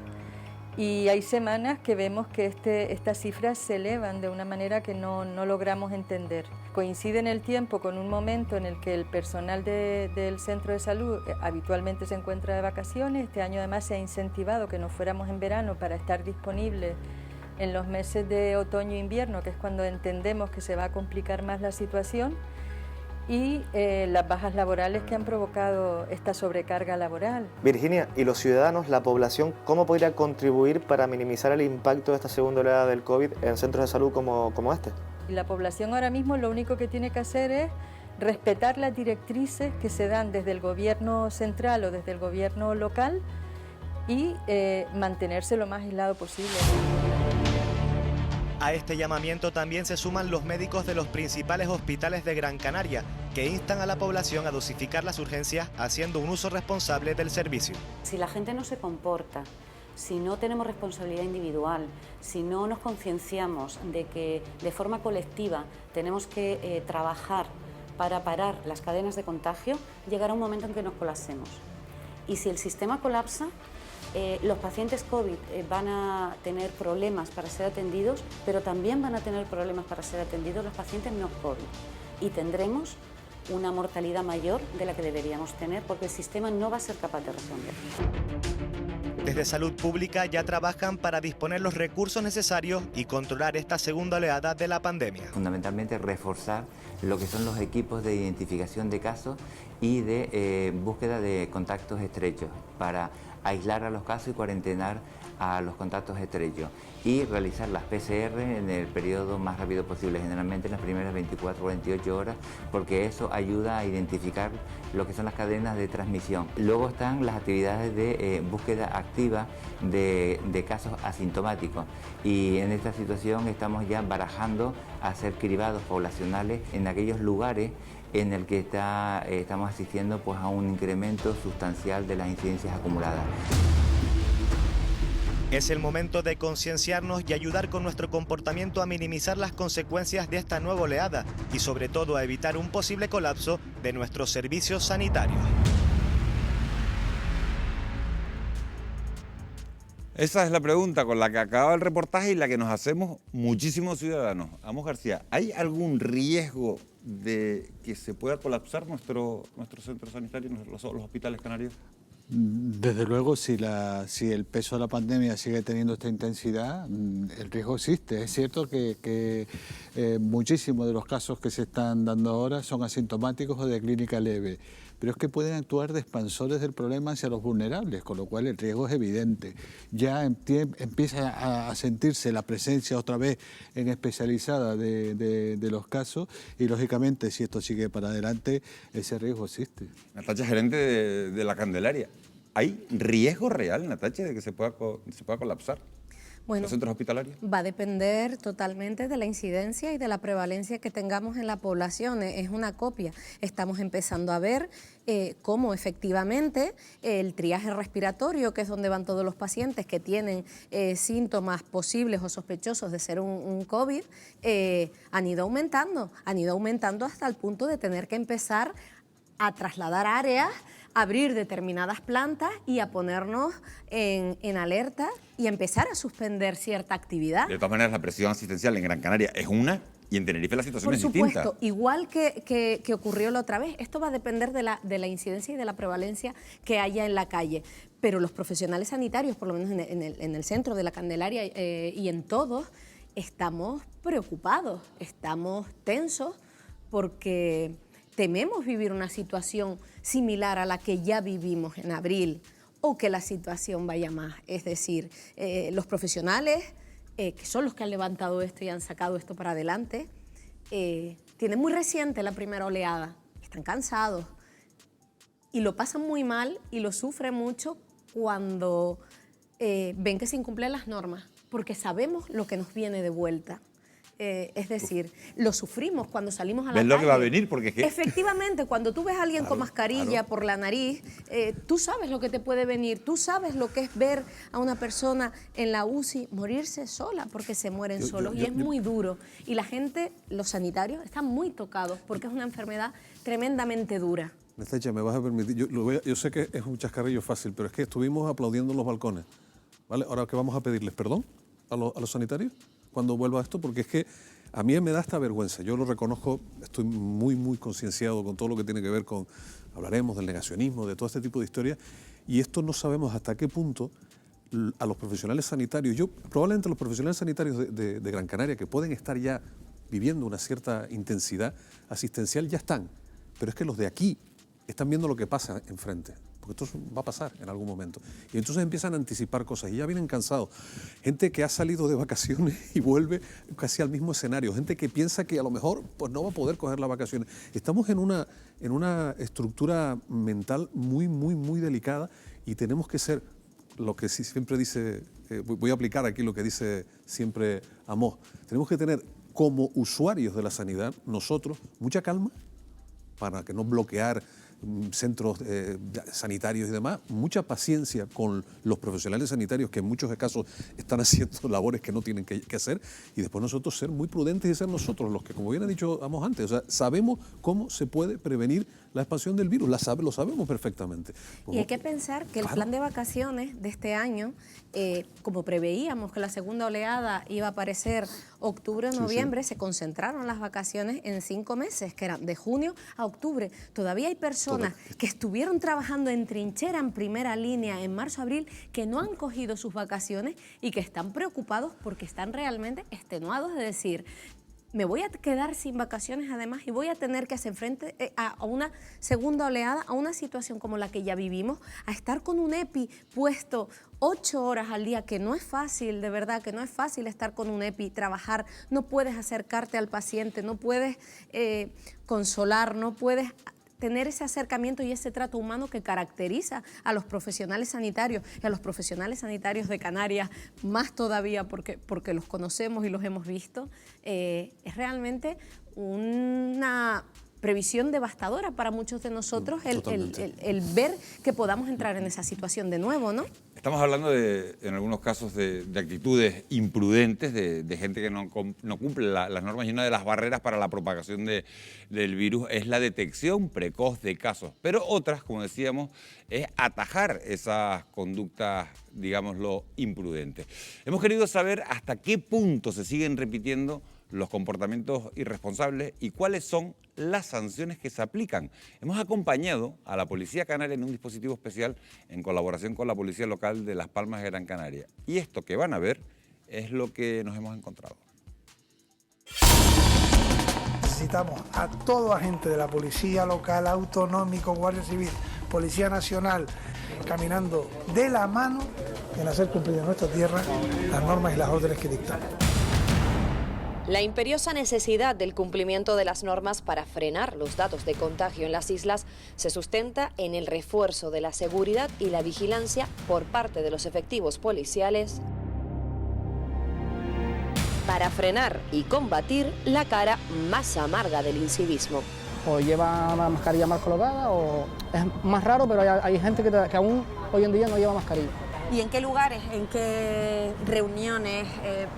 y hay semanas que vemos que estas cifras se elevan de una manera que no logramos entender. Coincide en el tiempo con un momento en el que el personal del centro de salud habitualmente se encuentra de vacaciones. Este año además se ha incentivado que nos fuéramos en verano para estar disponibles en los meses de otoño e invierno, que es cuando entendemos que se va a complicar más la situación, y las bajas laborales que han provocado esta sobrecarga laboral. Virginia, ¿y los ciudadanos, la población, cómo podría contribuir para minimizar el impacto de esta segunda oleada del COVID en centros de salud como este? Y la población ahora mismo lo único que tiene que hacer es respetar las directrices que se dan desde el gobierno central o desde el gobierno local y mantenerse lo más aislado posible. A este llamamiento también se suman los médicos de los principales hospitales de Gran Canaria, que instan a la población a dosificar las urgencias haciendo un uso responsable del servicio. Si la gente no se comporta, si no tenemos responsabilidad individual, si no nos concienciamos de que de forma colectiva tenemos que trabajar para parar las cadenas de contagio, llegará un momento en que nos colapsemos. Y si el sistema colapsa, los pacientes COVID van a tener problemas para ser atendidos, pero también van a tener problemas para ser atendidos los pacientes no COVID. Y tendremos una mortalidad mayor de la que deberíamos tener porque el sistema no va a ser capaz de responder. Desde Salud Pública ya trabajan para disponer los recursos necesarios y controlar esta segunda oleada de la pandemia. Fundamentalmente reforzar lo que son los equipos de identificación de casos y de búsqueda de contactos estrechos para aislar a los casos y cuarentenar a los contactos estrechos y realizar las PCR en el periodo más rápido posible, generalmente en las primeras 24 o 28 horas, porque eso ayuda a identificar lo que son las cadenas de transmisión. Luego están las actividades de búsqueda activa de casos asintomáticos y en esta situación estamos ya barajando hacer cribados poblacionales en aquellos lugares en el que estamos asistiendo pues, a un incremento sustancial de las incidencias acumuladas. Es el momento de concienciarnos y ayudar con nuestro comportamiento a minimizar las consecuencias de esta nueva oleada y sobre todo a evitar un posible colapso de nuestros servicios sanitarios. Esa es la pregunta con la que acaba el reportaje y la que nos hacemos muchísimos ciudadanos. Amos García, ¿hay algún riesgo de que se pueda colapsar nuestro centro sanitario, los hospitales canarios? Desde luego, si el peso de la pandemia sigue teniendo esta intensidad, el riesgo existe. Es cierto que muchísimos de los casos que se están dando ahora son asintomáticos o de clínica leve, pero es que pueden actuar de expansores del problema hacia los vulnerables, con lo cual el riesgo es evidente. Ya empieza a sentirse la presencia otra vez en especializada de los casos y, lógicamente, si esto sigue para adelante, ese riesgo existe. Natacha, gerente de la Candelaria, ¿hay riesgo real, Natacha, de que se pueda colapsar? Bueno, los centros hospitalarios? Va a depender totalmente de la incidencia y de la prevalencia que tengamos en la población. Es una copia. Estamos empezando a ver cómo efectivamente el triaje respiratorio, que es donde van todos los pacientes que tienen síntomas posibles o sospechosos de ser un COVID, han ido aumentando hasta el punto de tener que empezar a trasladar áreas, abrir determinadas plantas y a ponernos en alerta y empezar a suspender cierta actividad. De todas maneras, la presión asistencial en Gran Canaria es una y en Tenerife la situación es distinta. Por supuesto, igual que ocurrió la otra vez, esto va a depender de la incidencia y de la prevalencia que haya en la calle. Pero los profesionales sanitarios, por lo menos en el centro de la Candelaria y en todos, estamos preocupados, estamos tensos porque tememos vivir una situación similar a la que ya vivimos en abril o que la situación vaya más. Es decir, los profesionales, que son los que han levantado esto y han sacado esto para adelante, tienen muy reciente la primera oleada, están cansados y lo pasan muy mal y lo sufren mucho cuando ven que se incumplen las normas, porque sabemos lo que nos viene de vuelta. Es decir, lo sufrimos cuando salimos a la calle. ¿Ves lo que va a venir? Porque es que... Efectivamente, cuando tú ves a alguien con mascarilla por la nariz, tú sabes lo que te puede venir, tú sabes lo que es ver a una persona en la UCI morirse sola, porque se mueren solos y es muy duro. Y la gente, los sanitarios, están muy tocados porque es una enfermedad tremendamente dura. Nestecha, me vas a permitir, yo sé que es un chascarrillo fácil, pero es que estuvimos aplaudiendo en los balcones, ¿vale? Ahora que vamos a pedirles perdón a los sanitarios cuando vuelva a esto, porque es que a mí me da esta vergüenza. Yo lo reconozco, estoy muy concienciado con todo lo que tiene que ver con, hablaremos del negacionismo, de todo este tipo de historias, y esto no sabemos hasta qué punto a los profesionales sanitarios, probablemente los profesionales sanitarios de Gran Canaria, que pueden estar ya viviendo una cierta intensidad asistencial, ya están, pero es que los de aquí están viendo lo que pasa enfrente, porque esto va a pasar en algún momento. Y entonces empiezan a anticipar cosas y ya vienen cansados. Gente que ha salido de vacaciones y vuelve casi al mismo escenario. Gente que piensa que a lo mejor pues, no va a poder coger las vacaciones. Estamos en una estructura mental muy delicada y tenemos que ser lo que siempre dice, voy a aplicar aquí lo que dice siempre Amós. Tenemos que tener como usuarios de la sanidad, nosotros, mucha calma para que no bloquear centros sanitarios y demás, mucha paciencia con los profesionales sanitarios que en muchos casos están haciendo labores que no tienen que hacer, y después nosotros ser muy prudentes y ser nosotros los que, como bien ha dicho antes, o sea, sabemos cómo se puede prevenir la expansión del virus, lo sabemos perfectamente. Y hay que pensar que el plan de vacaciones de este año, como preveíamos que la segunda oleada iba a aparecer octubre o noviembre, se concentraron las vacaciones en 5 meses, que eran de junio a octubre. Todavía hay personas que estuvieron trabajando en trinchera, en primera línea, en marzo, abril, que no han cogido sus vacaciones y que están preocupados porque están realmente extenuados de decir, me voy a quedar sin vacaciones además y voy a tener que hacer frente a una segunda oleada, a una situación como la que ya vivimos, a estar con un EPI puesto 8 horas al día, que no es fácil, de verdad, que no es fácil estar con un EPI, trabajar, no puedes acercarte al paciente, no puedes consolar, no puedes tener ese acercamiento y ese trato humano que caracteriza a los profesionales sanitarios y a los profesionales sanitarios de Canarias, más todavía porque los conocemos y los hemos visto, es realmente una previsión devastadora para muchos de nosotros el ver que podamos entrar en esa situación de nuevo, ¿no? Estamos hablando en algunos casos de actitudes imprudentes, de gente que no cumple las normas, y una de las barreras para la propagación del virus es la detección precoz de casos. Pero otras, como decíamos, es atajar esas conductas, digámoslo, imprudentes. Hemos querido saber hasta qué punto se siguen repitiendo los comportamientos irresponsables y cuáles son las sanciones que se aplican. Hemos acompañado a la Policía Canaria en un dispositivo especial en colaboración con la Policía Local de Las Palmas de Gran Canaria. Y esto que van a ver es lo que nos hemos encontrado. Necesitamos a todo agente de la Policía Local, Autonómico, Guardia Civil, Policía Nacional, caminando de la mano en hacer cumplir en nuestra tierra las normas y las órdenes que dictamos. La imperiosa necesidad del cumplimiento de las normas para frenar los datos de contagio en las islas se sustenta en el refuerzo de la seguridad y la vigilancia por parte de los efectivos policiales para frenar y combatir la cara más amarga del incivismo. O lleva la mascarilla mal colocada o es más raro, pero hay gente que aún hoy en día no lleva mascarilla. ¿Y en qué lugares, en qué reuniones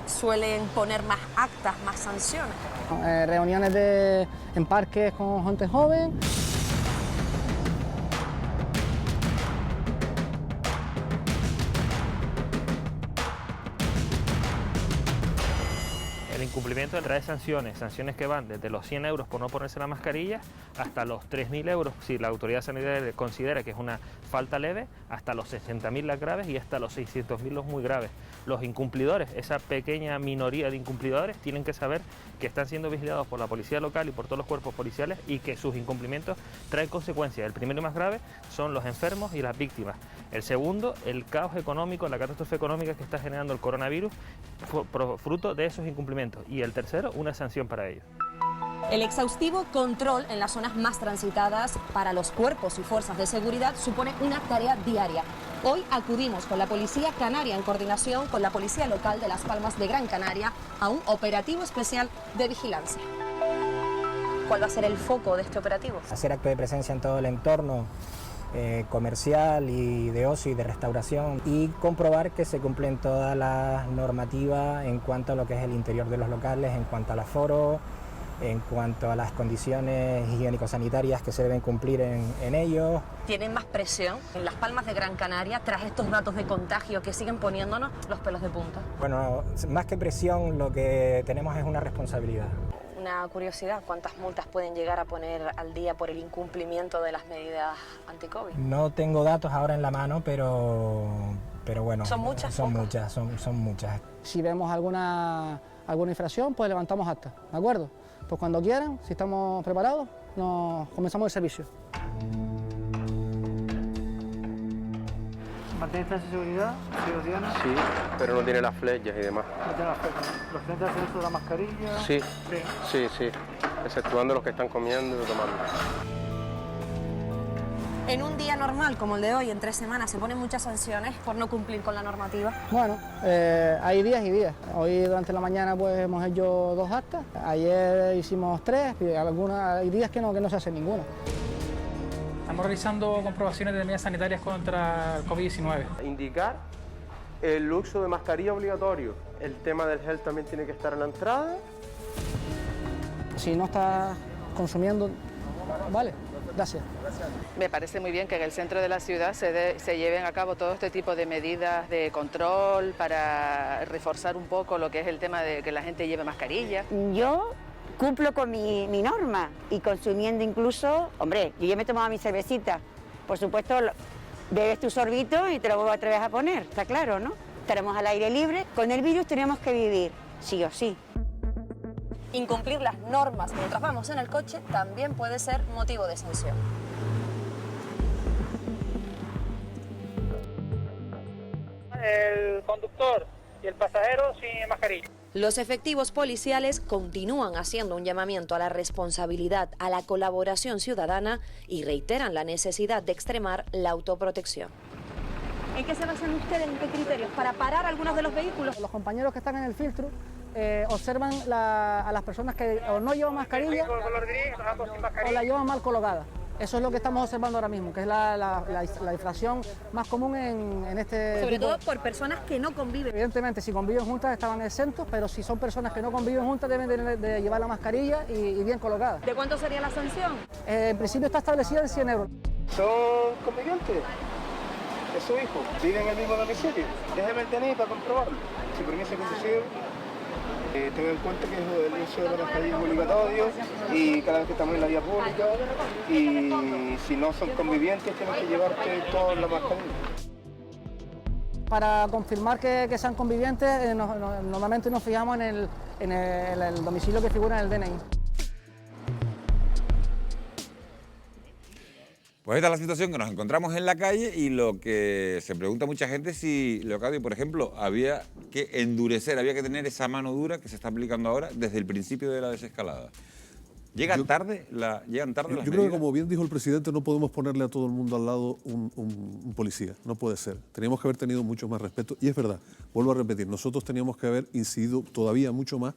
suelen poner más actas, más sanciones? Reuniones en parques con gente joven. El incumplimiento trae sanciones que van desde los 100 euros por no ponerse la mascarilla hasta los 3.000 euros si la autoridad sanitaria considera que es una falta leve, hasta los 60.000 las graves y hasta los 600.000 los muy graves. Los incumplidores, esa pequeña minoría de incumplidores, tienen que saber que están siendo vigilados por la policía local y por todos los cuerpos policiales y que sus incumplimientos traen consecuencias. El primero y más grave son los enfermos y las víctimas. El segundo, el caos económico, la catástrofe económica que está generando el coronavirus fruto de esos incumplimientos. Y el tercero, una sanción para ellos. El exhaustivo control en las zonas más transitadas para los cuerpos y fuerzas de seguridad supone una tarea diaria. Hoy acudimos con la Policía Canaria en coordinación con la Policía Local de Las Palmas de Gran Canaria a un operativo especial de vigilancia. ¿Cuál va a ser el foco de este operativo? Hacer acto de presencia en todo el entorno comercial y de ocio y de restauración y comprobar que se cumplen todas las normativas en cuanto a lo que es el interior de los locales, en cuanto al aforo, en cuanto a las condiciones higiénico-sanitarias que se deben cumplir en ellos. ¿Tienen más presión en Las Palmas de Gran Canaria tras estos datos de contagio que siguen poniéndonos los pelos de punta? Bueno, más que presión, lo que tenemos es una responsabilidad. Una curiosidad, ¿cuántas multas pueden llegar a poner al día por el incumplimiento de las medidas anti-COVID? No tengo datos ahora en la mano, pero bueno. ¿Son muchas? Son muchas, son muchas. Si vemos alguna infracción, pues levantamos acta, ¿de acuerdo? Pues cuando quieran, si estamos preparados, comenzamos el servicio. ¿Mantiene distancia de seguridad? ¿Sí lo tiene? Sí, pero no tiene las flechas y demás. No tiene las flechas. ¿Los clientes hacen uso de la mascarilla? Sí, sí, exceptuando los que están comiendo y tomando. En un día normal, como el de hoy, en 3 semanas, ¿se ponen muchas sanciones por no cumplir con la normativa? Bueno, hay días y días. Hoy durante la mañana pues hemos hecho 2 actas, ayer hicimos 3, y hay días que no se hace ninguna. Estamos realizando comprobaciones de medidas sanitarias contra el COVID-19. Indicar el uso de mascarilla obligatorio. El tema del gel también tiene que estar en la entrada. Si no estás consumiendo, vale. Gracias. Me parece muy bien que en el centro de la ciudad se lleven a cabo todo este tipo de medidas de control para reforzar un poco lo que es el tema de que la gente lleve mascarilla. Yo cumplo con mi norma y consumiendo incluso, hombre, yo ya me he tomado mi cervecita. Por supuesto, bebes tu sorbito y te lo vuelvo otra vez a poner, está claro, ¿no? Estaremos al aire libre. Con el virus tenemos que vivir, sí o sí. Incumplir las normas mientras vamos en el coche también puede ser motivo de sanción. El conductor y el pasajero sin mascarilla. Los efectivos policiales continúan haciendo un llamamiento a la responsabilidad, a la colaboración ciudadana y reiteran la necesidad de extremar la autoprotección. ¿En qué se basan ustedes? ¿En qué criterios? ¿Para parar algunos de los vehículos? Los compañeros que están en el filtro observan a las personas que o no llevan mascarilla o la llevan mal colocada. Eso es lo que estamos observando ahora mismo, que es la infracción más común en este Sobre tipo. todo por personas que no conviven. Evidentemente, si conviven juntas estaban exentos, pero si son personas que no conviven juntas deben de llevar la mascarilla y bien colocada. ¿De cuánto sería la sanción? En principio está establecida en 100 euros. ¿Son convivientes? ¿Es su hijo? ¿Vive en el mismo domicilio? Déjeme el DNI para comprobarlo. Si permite conducir, tengan en cuenta que el uso de la mascarilla es obligatorio y cada vez que estamos en la vía pública y si no son convivientes tienen que llevarte toda la mascarilla. Para confirmar que sean convivientes, normalmente nos fijamos en el domicilio que figura en el DNI. Pues esta es la situación que nos encontramos en la calle y lo que se pregunta mucha gente es si, Leocadio, por ejemplo, había que endurecer, había que tener esa mano dura que se está aplicando ahora desde el principio de la desescalada. ¿Llegan tarde las Yo creo medidas? que, como bien dijo el presidente, no podemos ponerle a todo el mundo al lado un policía. No puede ser. Teníamos que haber tenido mucho más respeto. Y es verdad, vuelvo a repetir, nosotros teníamos que haber incidido todavía mucho más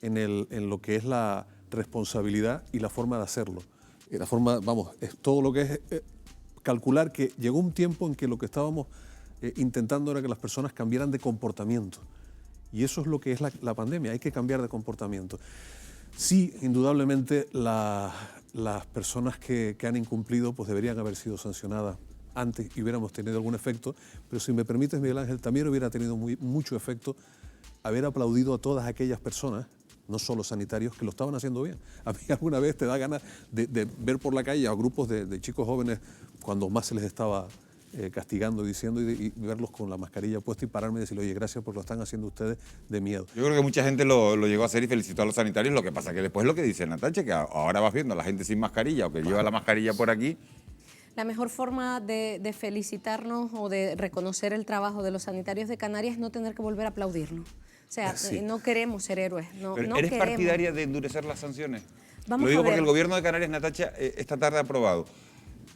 en lo que es la responsabilidad y la forma de hacerlo. La forma, vamos, es todo lo que es calcular que llegó un tiempo en que lo que estábamos intentando era que las personas cambiaran de comportamiento. Y eso es lo que es la pandemia, hay que cambiar de comportamiento. Sí, indudablemente las personas que han incumplido pues deberían haber sido sancionadas antes y hubiéramos tenido algún efecto, pero si me permites, Miguel Ángel, también hubiera tenido mucho efecto haber aplaudido a todas aquellas personas, no solo sanitarios, que lo estaban haciendo bien. A mí alguna vez te da ganas de ver por la calle a grupos de chicos jóvenes cuando más se les estaba castigando, diciendo, y verlos con la mascarilla puesta y pararme y decirle, oye, gracias porque lo están haciendo ustedes de miedo. Yo creo que mucha gente lo llegó a hacer y felicitó a los sanitarios, lo que pasa que después lo que dice Natacha, que ahora vas viendo a la gente sin mascarilla o que lleva la mascarilla por aquí. La mejor forma de felicitarnos o de reconocer el trabajo de los sanitarios de Canarias es no tener que volver a aplaudirnos. O sea, sí. No queremos ser héroes. No ¿Eres partidaria de endurecer las sanciones? Vamos lo digo a ver. porque el gobierno de Canarias, Natacha, esta tarde ha aprobado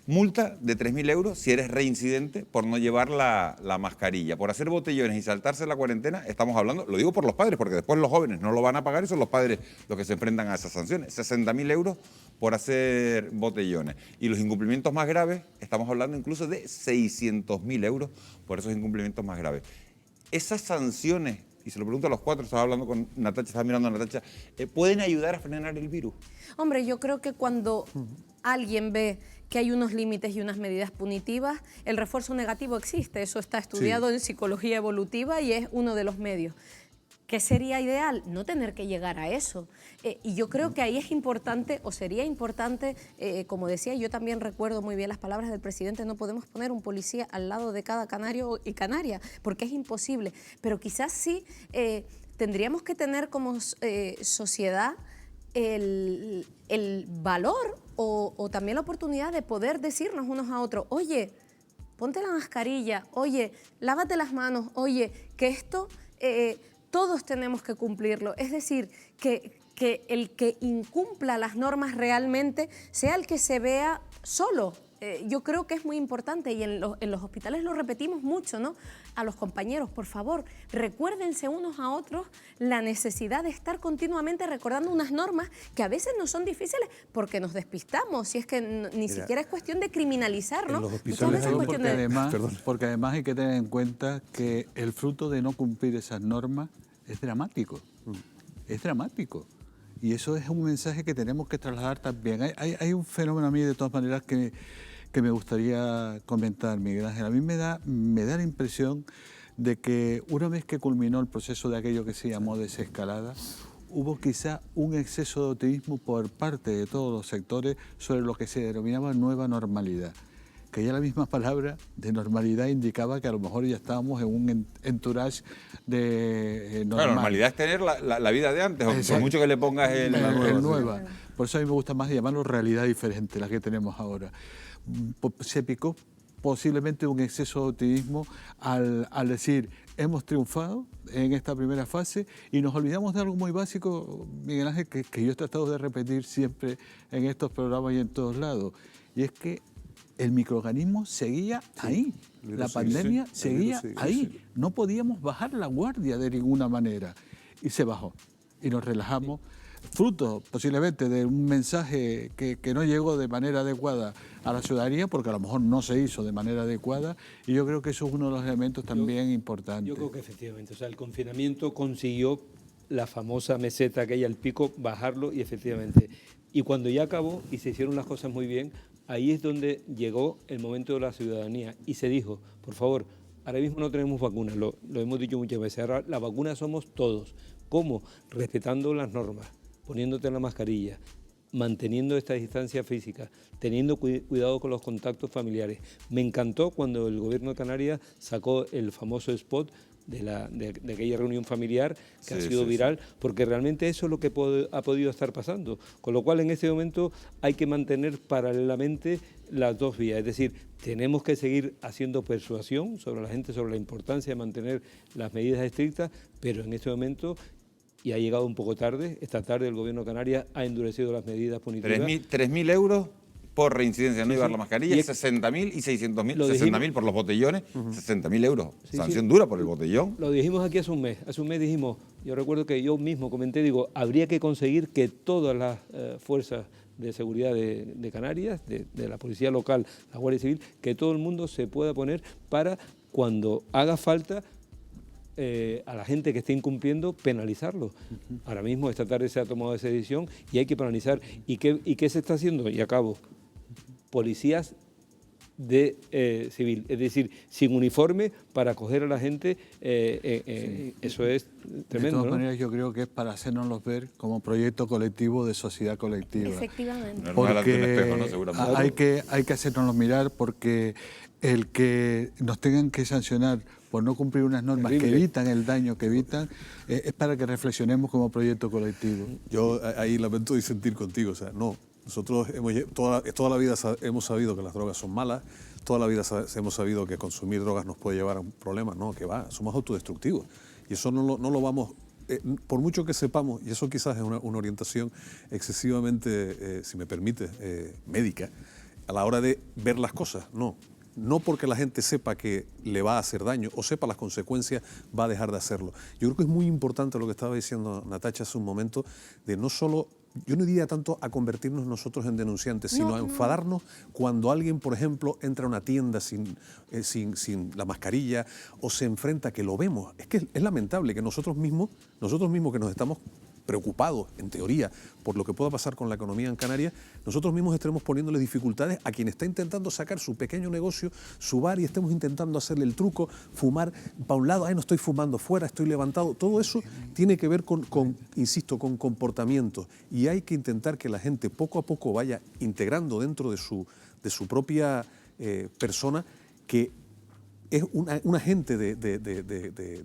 multa de 3.000 euros si eres reincidente por no llevar la mascarilla. Por hacer botellones y saltarse la cuarentena, estamos hablando, lo digo por los padres, porque después los jóvenes no lo van a pagar y son los padres los que se enfrentan a esas sanciones. 60.000 euros por hacer botellones. Y los incumplimientos más graves, estamos hablando incluso de 600.000 euros por esos incumplimientos más graves. Esas sanciones, y se lo pregunto a los cuatro, estaba hablando con Natacha, estaba mirando a Natacha, ¿pueden ayudar a frenar el virus? Hombre, yo creo que cuando alguien ve que hay unos límites y unas medidas punitivas, el refuerzo negativo existe, eso está estudiado en psicología evolutiva y es uno de los medios. ¿Qué sería ideal? No tener que llegar a eso. Y yo creo que ahí es importante, o sería importante, como decía, yo también recuerdo muy bien las palabras del presidente, no podemos poner un policía al lado de cada canario y canaria, porque es imposible. Pero quizás sí tendríamos que tener como sociedad el valor o también la oportunidad de poder decirnos unos a otros, oye, ponte la mascarilla, oye, lávate las manos, oye, que esto todos tenemos que cumplirlo. Es decir, que el que incumpla las normas realmente sea el que se vea solo. Yo creo que es muy importante y en los hospitales lo repetimos mucho, ¿no? A los compañeros, por favor, recuérdense unos a otros la necesidad de estar continuamente recordando unas normas que a veces no son difíciles porque nos despistamos, si es que ni siquiera es cuestión de criminalizar, ¿no? Muchas veces es cuestión porque además hay que tener en cuenta que el fruto de no cumplir esas normas es dramático, es dramático. Y eso es un mensaje que tenemos que trasladar también. Hay un fenómeno a mí, de todas maneras, que me gustaría comentar, Miguel Ángel. A mí me da la impresión de que una vez que culminó el proceso de aquello que se llamó desescalada, hubo quizá un exceso de optimismo por parte de todos los sectores sobre lo que se denominaba nueva normalidad. Que ya la misma palabra de normalidad indicaba que a lo mejor ya estábamos en un entourage de normal. Claro, normalidad es tener la vida de antes, por mucho que le pongas el nueva. Por eso a mí me gusta más llamarlo realidad diferente, la que tenemos ahora. Se picó posiblemente un exceso de optimismo al decir, hemos triunfado en esta primera fase y nos olvidamos de algo muy básico, Miguel Ángel, que yo he tratado de repetir siempre en estos programas y en todos lados, y es que el microorganismo seguía ahí, la pandemia seguía ahí. No podíamos bajar la guardia de ninguna manera. Y se bajó. Y nos relajamos, fruto posiblemente de un mensaje que no llegó de manera adecuada a la ciudadanía, porque a lo mejor no se hizo de manera adecuada, y yo creo que eso es uno de los elementos también importantes. Yo creo que efectivamente, o sea, el confinamiento consiguió la famosa meseta aquella, el pico, bajarlo y efectivamente. Y cuando ya acabó y se hicieron las cosas muy bien, ahí es donde llegó el momento de la ciudadanía y se dijo, por favor, ahora mismo no tenemos vacunas, lo hemos dicho muchas veces, ahora la vacuna somos todos. ¿Cómo? Respetando las normas, poniéndote la mascarilla, manteniendo esta distancia física, teniendo cuidado con los contactos familiares. Me encantó cuando el gobierno de Canarias sacó el famoso spot de aquella reunión familiar que ha sido viral, porque realmente eso es lo que ha podido estar pasando. Con lo cual, en este momento hay que mantener paralelamente las dos vías. Es decir, tenemos que seguir haciendo persuasión sobre la gente, sobre la importancia de mantener las medidas estrictas, pero en este momento y ha llegado un poco tarde. Esta tarde el Gobierno de Canarias ha endurecido las medidas punitivas. 3.000 euros por reincidencia, no llevar la mascarilla, 60.000 y 600.000, 60.000 por los botellones, 60.000 euros. Sanción dura por el botellón. Lo dijimos aquí hace un mes dijimos, yo recuerdo que yo mismo comenté, digo, habría que conseguir que todas las fuerzas de seguridad de Canarias, de la policía local, la Guardia Civil, que todo el mundo se pueda poner para cuando haga falta a la gente que esté incumpliendo, penalizarlo. Ahora mismo, esta tarde se ha tomado esa decisión y hay que penalizar. ¿Y qué se está haciendo? Y acabo. Policías de civil, es decir, sin uniforme para acoger a la gente, eso es tremendo. De todas maneras, yo creo que es para hacernoslos ver como proyecto colectivo de sociedad colectiva. Efectivamente. Porque hay que hacernoslos mirar, porque el que nos tengan que sancionar por no cumplir unas normas que evitan el daño que evitan, es para que reflexionemos como proyecto colectivo. Yo ahí lamento disentir contigo, o sea, no. Nosotros toda la vida hemos sabido que las drogas son malas, toda la vida hemos sabido que consumir drogas nos puede llevar a un problema. No, que va, somos autodestructivos. Y eso no lo vamos, por mucho que sepamos, y eso quizás es una orientación excesivamente, si me permite, médica, a la hora de ver las cosas, no. No porque la gente sepa que le va a hacer daño o sepa las consecuencias, va a dejar de hacerlo. Yo creo que es muy importante lo que estaba diciendo Natacha hace un momento, de no solo, yo no diría tanto a convertirnos nosotros en denunciantes, sino a enfadarnos cuando alguien, por ejemplo, entra a una tienda sin la mascarilla o se enfrenta, que lo vemos. Es que es lamentable que nosotros mismos que nos estamos preocupados, en teoría, por lo que pueda pasar con la economía en Canarias, nosotros mismos estemos poniéndole dificultades a quien está intentando sacar su pequeño negocio, su bar, y estemos intentando hacerle el truco, fumar para un lado, no estoy fumando fuera, estoy levantado. Todo eso tiene que ver insisto, con comportamientos, y hay que intentar que la gente poco a poco vaya integrando dentro de su propia persona, que es un agente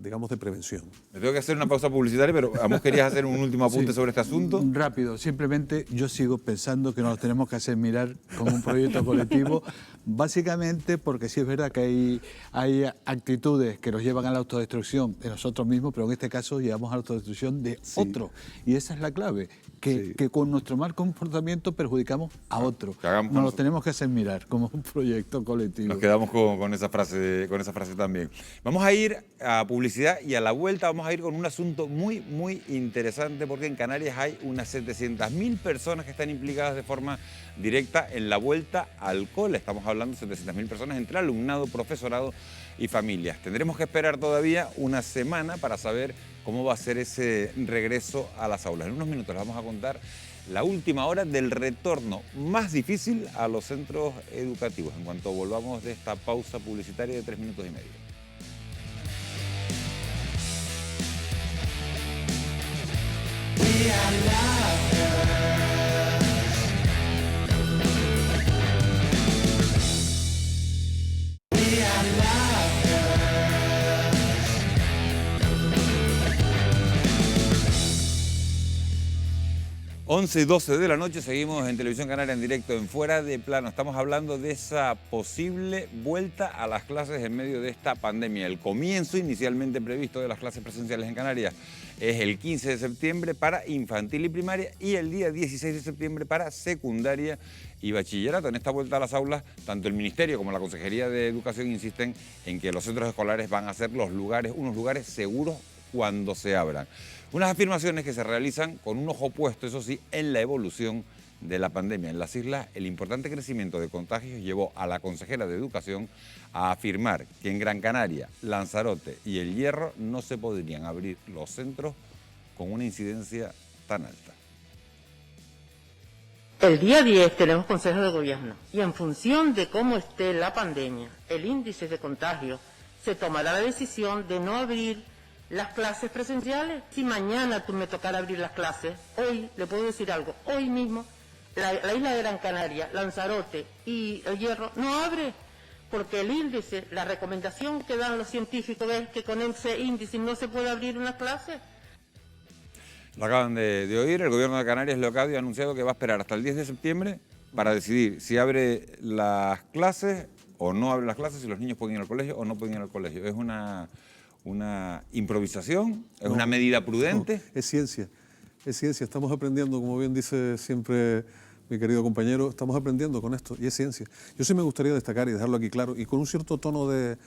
digamos, de prevención. Me tengo que hacer una pausa publicitaria, pero vos querías hacer un último apunte sobre este asunto. Rápido, simplemente yo sigo pensando que nos tenemos que hacer mirar como un proyecto colectivo, básicamente porque sí es verdad que hay actitudes que nos llevan a la autodestrucción de nosotros mismos, pero en este caso llevamos a la autodestrucción de otro. Y esa es la clave, que con nuestro mal comportamiento perjudicamos a otro. Nos lo tenemos que hacer mirar como un proyecto colectivo. Nos quedamos con esa frase también. Vamos a ir a publicidad y a la vuelta vamos a ir con un asunto muy, muy interesante, porque en Canarias hay unas 700.000 personas que están implicadas de forma directa en la vuelta al cole. Estamos hablando de 700.000 personas entre alumnado, profesorado y familias. Tendremos que esperar todavía una semana para saber cómo va a ser ese regreso a las aulas. En unos minutos les vamos a contar la última hora del retorno más difícil a los centros educativos, en cuanto volvamos de esta pausa publicitaria de 3 minutos y medio. We are lovers. 11 y 12 de la noche, seguimos en Televisión Canaria en directo en Fuera de Plano. Estamos hablando de esa posible vuelta a las clases en medio de esta pandemia. El comienzo inicialmente previsto de las clases presenciales en Canarias es el 15 de septiembre para infantil y primaria y el día 16 de septiembre para secundaria y bachillerato. En esta vuelta a las aulas, tanto el Ministerio como la Consejería de Educación insisten en que los centros escolares van a ser unos lugares seguros cuando se abran. Unas afirmaciones que se realizan con un ojo puesto, eso sí, en la evolución de la pandemia. En las islas, el importante crecimiento de contagios llevó a la consejera de Educación a afirmar que en Gran Canaria, Lanzarote y El Hierro no se podrían abrir los centros con una incidencia tan alta. El día 10 tenemos Consejo de Gobierno y en función de cómo esté la pandemia, el índice de contagio, se tomará la decisión de no abrir las clases presenciales. Si mañana tú me tocara abrir las clases, hoy, le puedo decir algo, hoy mismo, la isla de Gran Canaria, Lanzarote y El Hierro no abre, porque el índice, la recomendación que dan los científicos es que con ese índice no se puede abrir una clase. Lo acaban de oír, el Gobierno de Canarias local ha anunciado que va a esperar hasta el 10 de septiembre para decidir si abre las clases o no abre las clases, si los niños pueden ir al colegio o no pueden ir al colegio. Es una una improvisación? ¿Es una medida prudente? No, es ciencia, es ciencia. Estamos aprendiendo, como bien dice siempre mi querido compañero, estamos aprendiendo con esto y es ciencia. Yo sí me gustaría destacar y dejarlo aquí claro, y con un cierto tono de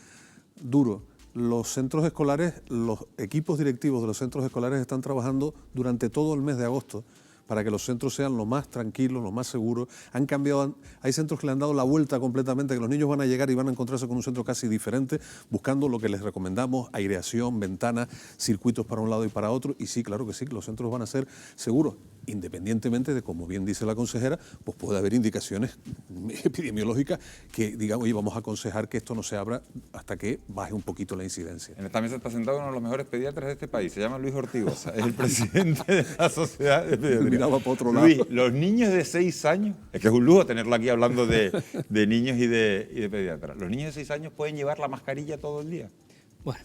duro, los centros escolares, los equipos directivos de los centros escolares están trabajando durante todo el mes de agosto para que los centros sean lo más tranquilos, lo más seguros. Han cambiado, hay centros que le han dado la vuelta completamente, que los niños van a llegar y van a encontrarse con un centro casi diferente, buscando lo que les recomendamos, aireación, ventanas, circuitos para un lado y para otro. Y sí, claro que sí, los centros van a ser seguros, independientemente de, como bien dice la consejera, pues puede haber indicaciones epidemiológicas que digamos, oye, vamos a aconsejar que esto no se abra hasta que baje un poquito la incidencia. En esta mesa está sentado uno de los mejores pediatras de este país, se llama Luis Ortigosa, es el presidente de la Sociedad de Pediatría. Miraba para otro lado. Luis, los niños de 6 años, es que es un lujo tenerlo aquí hablando de niños y de pediatras, ¿los niños de 6 años pueden llevar la mascarilla todo el día? Bueno,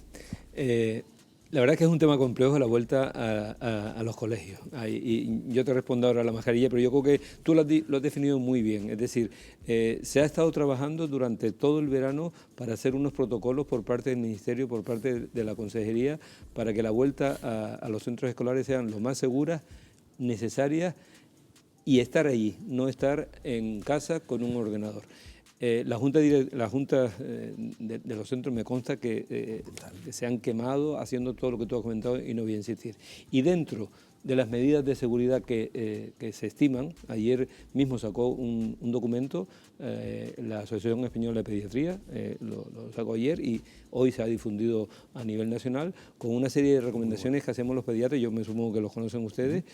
la verdad es que es un tema complejo la vuelta a los colegios. Y yo te respondo ahora a la mascarilla, pero yo creo que tú lo has definido muy bien. Es decir, se ha estado trabajando durante todo el verano para hacer unos protocolos por parte del Ministerio, por parte de la Consejería, para que la vuelta a los centros escolares sean lo más seguras, necesarias y estar allí, no estar en casa con un ordenador. La Junta de los centros me consta que se han quemado haciendo todo lo que tú has comentado y no voy a insistir. Y dentro de las medidas de seguridad que se estiman, ayer mismo sacó un documento la Asociación Española de Pediatría, lo sacó ayer y hoy se ha difundido a nivel nacional con una serie de recomendaciones que hacemos los pediatras, yo me supongo que los conocen ustedes.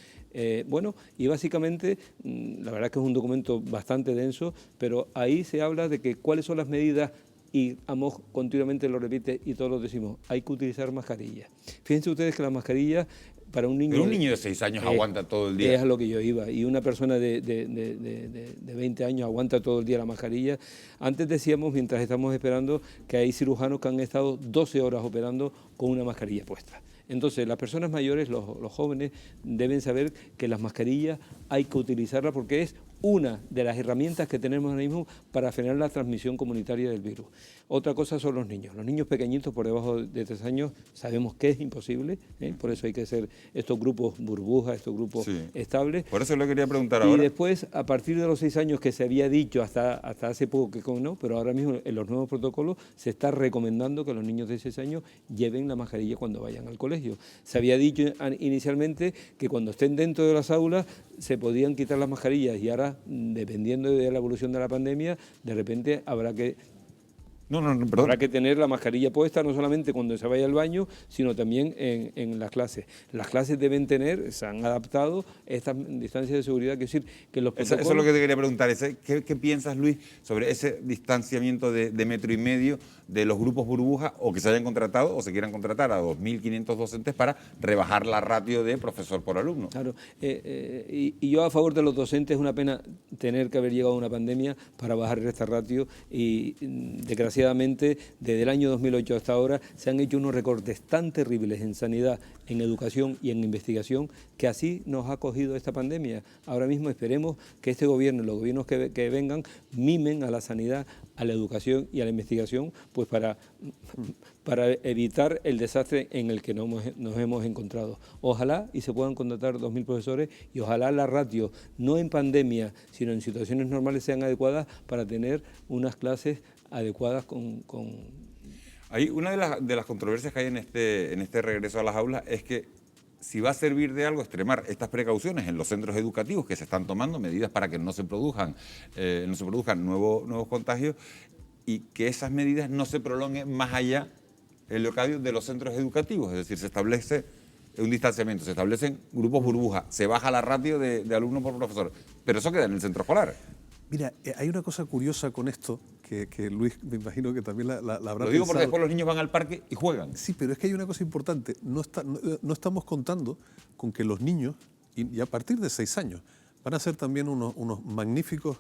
Bueno, y básicamente, la verdad que es un documento bastante denso, pero ahí se habla de que cuáles son las medidas. Y Amos continuamente lo repite y todos lo decimos, hay que utilizar mascarillas. Fíjense ustedes que la mascarilla para un niño... Pero un niño de 6 años aguanta todo el día. Es a lo que yo iba. Y una persona de 20 años aguanta todo el día la mascarilla. Antes decíamos, mientras estamos esperando, que hay cirujanos que han estado 12 horas operando con una mascarilla puesta. Entonces, las personas mayores, los jóvenes, deben saber que las mascarillas hay que utilizarlas porque es una de las herramientas que tenemos ahora mismo para frenar la transmisión comunitaria del virus. Otra cosa son los niños. Los niños pequeñitos por debajo de 3 años sabemos que es imposible, por eso hay que hacer estos grupos burbujas, estos grupos estables. Por eso le quería preguntar ahora. Y ahora. después, a partir de los 6 años que se había dicho hasta hace poco que no, pero ahora mismo en los nuevos protocolos se está recomendando que los niños de 6 años lleven la mascarilla cuando vayan al colegio. Se había dicho inicialmente que cuando estén dentro de las aulas se podían quitar las mascarillas y ahora, dependiendo de la evolución de la pandemia, de repente habrá que habrá que tener la mascarilla puesta no solamente cuando se vaya al baño, sino también en las clases. Las clases deben tener, se han adaptado estas distancias de seguridad, que decir que los protocolos... Eso es lo que te quería preguntar. ¿Qué piensas, Luis, sobre ese distanciamiento de 1,5 metros de los grupos burbuja o que se hayan contratado o se quieran contratar a 2.500 docentes para rebajar la ratio de profesor por alumno? Claro, y yo a favor de los docentes, es una pena tener que haber llegado a una pandemia para bajar esta ratio y desgraciadamente desde el año 2008 hasta ahora se han hecho unos recortes tan terribles en sanidad, en educación y en investigación que así nos ha cogido esta pandemia. Ahora mismo esperemos que este gobierno y los gobiernos que vengan mimen a la sanidad, a la educación y a la investigación, pues para evitar el desastre en el que nos hemos encontrado. Ojalá y se puedan contratar 2.000 profesores y ojalá la ratio, no en pandemia, sino en situaciones normales, sean adecuadas para tener unas clases adecuadas con... Hay una de las controversias que hay en este regreso a las aulas es que si va a servir de algo extremar estas precauciones en los centros educativos, que se están tomando medidas para que no se produzcan nuevos contagios y que esas medidas no se prolonguen más allá el locadio de los centros educativos, es decir, se establece un distanciamiento, se establecen grupos burbuja, se baja la ratio de alumnos por profesor, pero eso queda en el centro escolar. Mira, hay una cosa curiosa con esto, que Luis, me imagino que también la habrá Lo digo pensado. porque después los niños van al parque y juegan. Sí, pero es que hay una cosa importante. No estamos contando con que los niños, y a partir de 6 años, van a ser también unos magníficos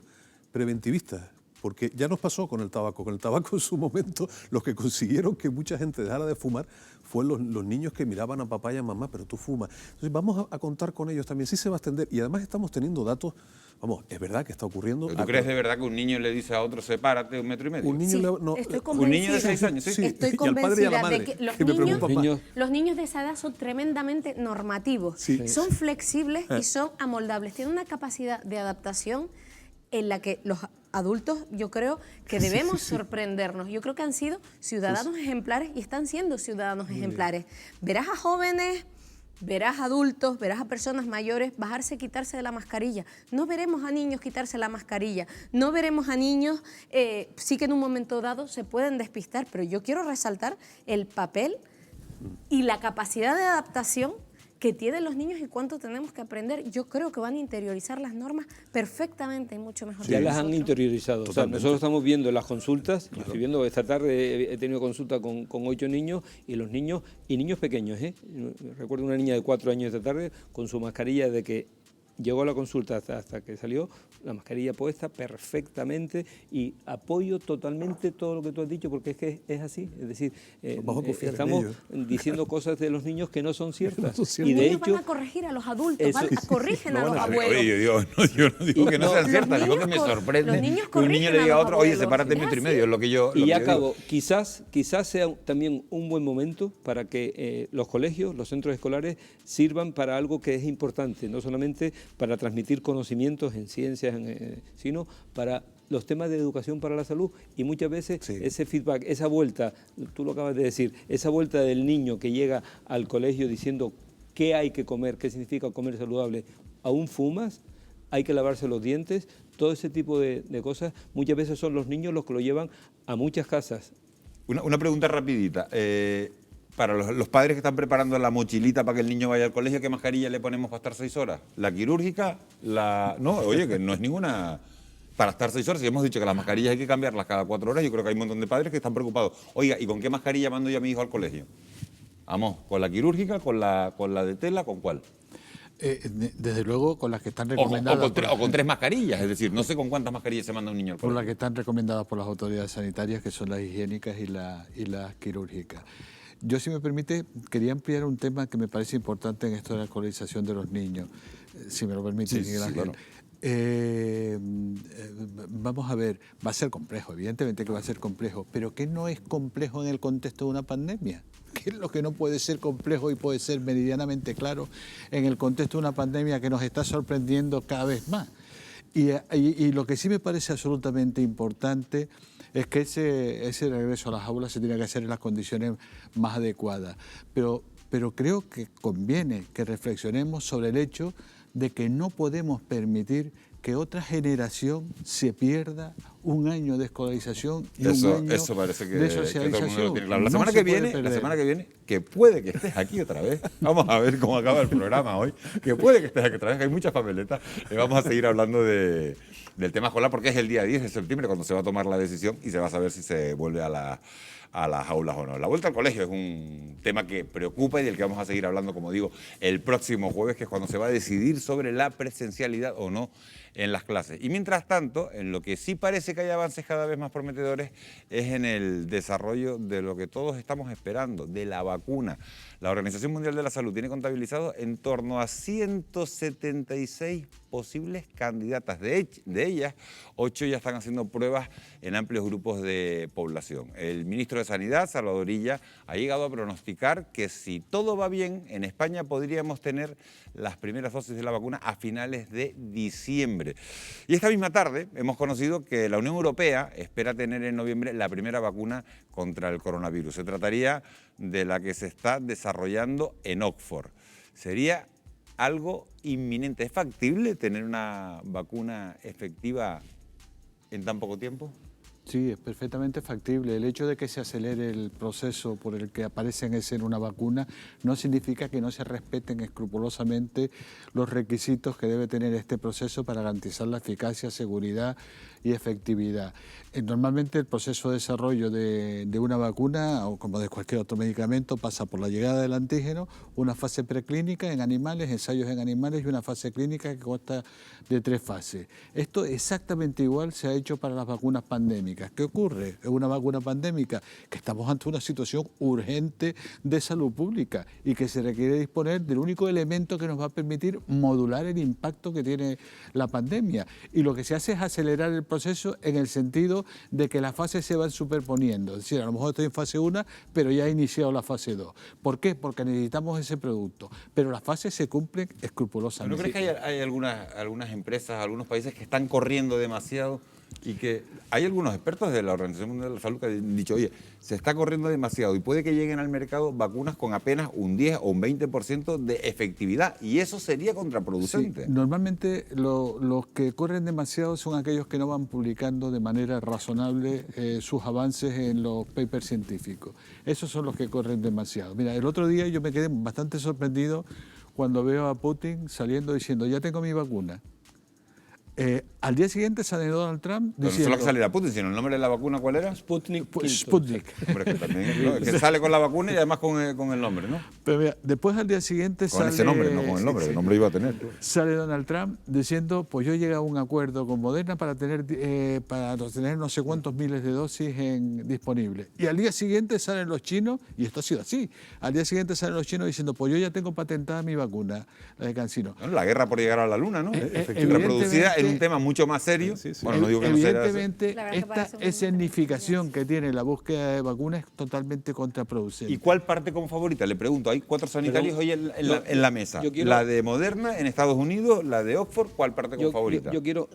preventivistas. porque ya nos pasó con el tabaco. Con el tabaco en su momento, los que consiguieron que mucha gente dejara de fumar fueron los niños que miraban a papá y a mamá, pero tú fumas. Entonces vamos a contar con ellos también, sí se va a extender. Y además estamos teniendo datos, vamos, es verdad que está ocurriendo. ¿Tú crees de verdad que un niño le dice a otro, sepárate 1,5 metros? Un niño Sí, no, estoy un niño de 6 años, sí. Estoy y al padre y a la convencida madre, de que que me pregunta papá. los niños de esa edad son tremendamente normativos, Sí. son flexibles y son amoldables, tienen una capacidad de adaptación en la que los adultos, yo creo que debemos sorprendernos. Yo creo que han sido ciudadanos ejemplares y están siendo ciudadanos ejemplares. Verás a jóvenes, verás a adultos, verás a personas mayores bajarse y quitarse de la mascarilla. No veremos a niños quitarse la mascarilla. No veremos a niños, sí que en un momento dado se pueden despistar, pero yo quiero resaltar el papel y la capacidad de adaptación que tienen los niños y cuánto tenemos que aprender. Yo creo que van a interiorizar las normas perfectamente y mucho mejor. Ya que las han nosotros. interiorizado. O sea, Totalmente. nosotros estamos viendo las consultas, yo estoy viendo esta tarde he tenido consulta con 8 niños y los niños, y niños pequeños, recuerdo una niña de 4 años esta tarde con su mascarilla de que llegó a la consulta hasta que salió, la mascarilla puesta perfectamente, y apoyo totalmente todo lo que tú has dicho, porque es que es así. Es decir, Vamos a confiar en estamos ellos. diciendo cosas de los niños que no son ciertas. Los Y de niños hecho, van a corregir a los adultos, eso- corrigen a No los van a- abuelos. Oye, yo no digo que no No, sean los ciertas, digo que me niños sorprende los niños que un niño le corrigen diga a a los otro, oye, abuelos. sepárate 1,5 metros, es lo que yo y ya digo. acabo, quizás sea también un buen momento para que los colegios, los centros escolares sirvan para algo que es importante, no solamente para transmitir conocimientos en ciencias, sino para los temas de educación para la salud, y muchas veces ese feedback, esa vuelta, tú lo acabas de decir, esa vuelta del niño que llega al colegio diciendo qué hay que comer, qué significa comer saludable, ¿aún fumas? Hay que lavarse los dientes, todo ese tipo de cosas, muchas veces son los niños los que lo llevan a muchas casas. Una pregunta rapidita. Para los padres que están preparando la mochilita para que el niño vaya al colegio, ¿qué mascarilla le ponemos para estar 6 horas? ¿La quirúrgica? No, oye, que no es ninguna... Para estar 6 horas, si hemos dicho que las mascarillas hay que cambiarlas cada 4 horas, yo creo que hay un montón de padres que están preocupados. Oiga, ¿y con qué mascarilla mando yo a mi hijo al colegio? Vamos, ¿con la quirúrgica, con la de tela, con cuál? Desde luego con las que están O recomendadas. con 3 mascarillas, es decir, no sé con cuántas mascarillas se manda un niño al Por colegio. las que están recomendadas por las autoridades sanitarias, que son las higiénicas y las quirúrgicas. Yo, si me permite, quería ampliar un tema que me parece importante en esto de la escolarización de los niños, si me lo permite, Sí, Miguel sí, Ángel. claro. Vamos a ver, va a ser complejo, evidentemente que va a ser complejo, pero ¿qué no es complejo en el contexto de una pandemia? ¿Qué es lo que no puede ser complejo y puede ser meridianamente claro en el contexto de una pandemia que nos está sorprendiendo cada vez más? Y lo que sí me parece absolutamente importante es que ese regreso a las aulas se tiene que hacer en las condiciones más adecuadas. Pero creo que conviene que reflexionemos sobre el hecho de que no podemos permitir que otra generación se pierda un año de escolarización y un año Eso parece que de todo el mundo socialización. lo tiene claro. La No semana se que puede viene, perder. que puede que estés aquí otra vez. Vamos a ver cómo acaba el programa hoy. Que puede que estés aquí otra vez, que hay muchas papeletas. Vamos a seguir hablando del tema escolar porque es el día 10 de septiembre cuando se va a tomar la decisión y se va a saber si se vuelve a las aulas o no. La vuelta al colegio es un tema que preocupa y del que vamos a seguir hablando, como digo, el próximo jueves, que es cuando se va a decidir sobre la presencialidad o no en las clases. Y mientras tanto, en lo que sí parece que hay avances cada vez más prometedores es en el desarrollo de lo que todos estamos esperando, de la vacuna. La Organización Mundial de la Salud tiene contabilizado en torno a 176 posibles candidatas. De ellas, 8 ya están haciendo pruebas en amplios grupos de población. El ministro de Sanidad, Salvador Illa, ha llegado a pronosticar que si todo va bien, en España podríamos tener las primeras dosis de la vacuna a finales de diciembre. Y esta misma tarde hemos conocido que la Unión Europea espera tener en noviembre la primera vacuna contra el coronavirus. Se trataría de la que se está desarrollando en Oxford. Sería algo inminente. ¿Es factible tener una vacuna efectiva en tan poco tiempo? Sí, es perfectamente factible. El hecho de que se acelere el proceso por el que aparece en escena una vacuna no significa que no se respeten escrupulosamente los requisitos que debe tener este proceso para garantizar la eficacia, seguridad y efectividad. Normalmente el proceso de desarrollo de una vacuna, o como de cualquier otro medicamento, pasa por la llegada del antígeno, una fase preclínica en animales, ensayos en animales y una fase clínica que consta de 3 fases. Esto exactamente igual se ha hecho para las vacunas pandémicas. ¿Qué ocurre en una vacuna pandémica? Que estamos ante una situación urgente de salud pública y que se requiere disponer del único elemento que nos va a permitir modular el impacto que tiene la pandemia. Y lo que se hace es acelerar el proceso en el sentido de que las fases se van superponiendo. Es decir, a lo mejor estoy en fase 1, pero ya he iniciado la fase 2. ¿Por qué? Porque necesitamos ese producto. Pero las fases se cumplen escrupulosamente. ¿No crees que hay algunas empresas, algunos países que están corriendo demasiado y que hay algunos expertos de la Organización Mundial de la Salud que han dicho, oye, se está corriendo demasiado y puede que lleguen al mercado vacunas con apenas un 10 o un 20% de efectividad y eso sería contraproducente? Sí, normalmente los que corren demasiado son aquellos que no van publicando de manera razonable sus avances en los papers científicos. Esos son los que corren demasiado. Mira, el otro día yo me quedé bastante sorprendido cuando veo a Putin saliendo diciendo, ya tengo mi vacuna. Al día siguiente sale Donald Trump diciendo... No solo que saliera Putin, sino el nombre de la vacuna, ¿cuál era? Sputnik. Sputnik. Hombre, que también, ¿no? Que sale con la vacuna y además con el nombre, ¿no? Pero mira, después al día siguiente con sale... Con ese nombre, no con el nombre, el nombre iba a tener. Sale Donald Trump diciendo, pues yo he llegado a un acuerdo con Moderna para tener no sé cuántos miles de dosis disponibles. Y al día siguiente salen los chinos, y esto ha sido así, al día siguiente salen los chinos diciendo, pues yo ya tengo patentada mi vacuna, la de CanSino. Bueno, la guerra por llegar a la luna, ¿no? Reproducida en un tema mucho más serio. Bueno, no digo que no sea evidentemente, esta escenificación que tiene la búsqueda de vacunas es totalmente contraproducente. ¿Y cuál parte como favorita? Le pregunto, hay 4 sanitarios hoy en la mesa. La de Moderna en Estados Unidos, la de Oxford, ¿cuál parte como favorita? Yo quiero,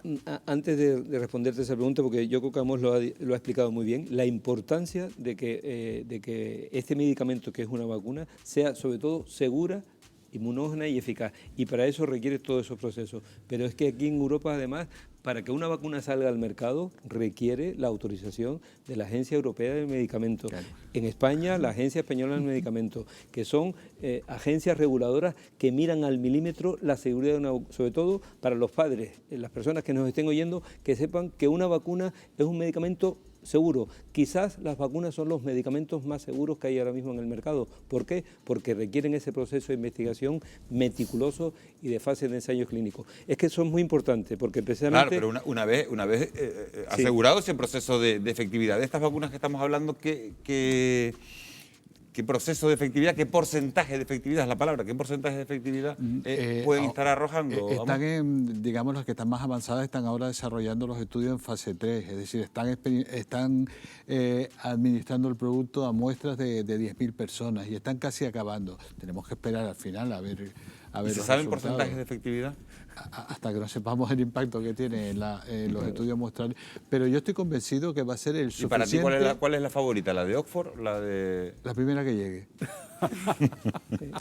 antes de responderte esa pregunta, porque yo creo que Amos lo ha explicado muy bien, la importancia de que este medicamento, que es una vacuna, sea sobre todo segura, inmunógena y eficaz. Y para eso requiere todos esos procesos. Pero es que aquí en Europa, además, para que una vacuna salga al mercado, requiere la autorización de la Agencia Europea del Medicamento. Claro. En España, la Agencia Española del Medicamento, que son agencias reguladoras que miran al milímetro la seguridad de una, sobre todo para los padres, las personas que nos estén oyendo, que sepan que una vacuna es un medicamento seguro. Quizás las vacunas son los medicamentos más seguros que hay ahora mismo en el mercado. ¿Por qué? Porque requieren ese proceso de investigación meticuloso y de fase de ensayos clínicos. Es que son muy importantes porque precisamente... Claro, pero una vez asegurado ese proceso de efectividad de estas vacunas que estamos hablando, ¿qué proceso de efectividad, qué porcentaje de efectividad es la palabra, qué porcentaje de efectividad pueden estar arrojando? Están digamos, las que están más avanzadas están ahora desarrollando los estudios en fase 3, es decir, están administrando el producto a muestras de 10.000 personas y están casi acabando. Tenemos que esperar al final a ver ¿Y se saben porcentajes de efectividad? Hasta que no sepamos el impacto que tiene en los estudios muestrales. Pero yo estoy convencido que va a ser el suficiente... ¿Y para ti cuál es la favorita? ¿La de Oxford? La primera que llegue.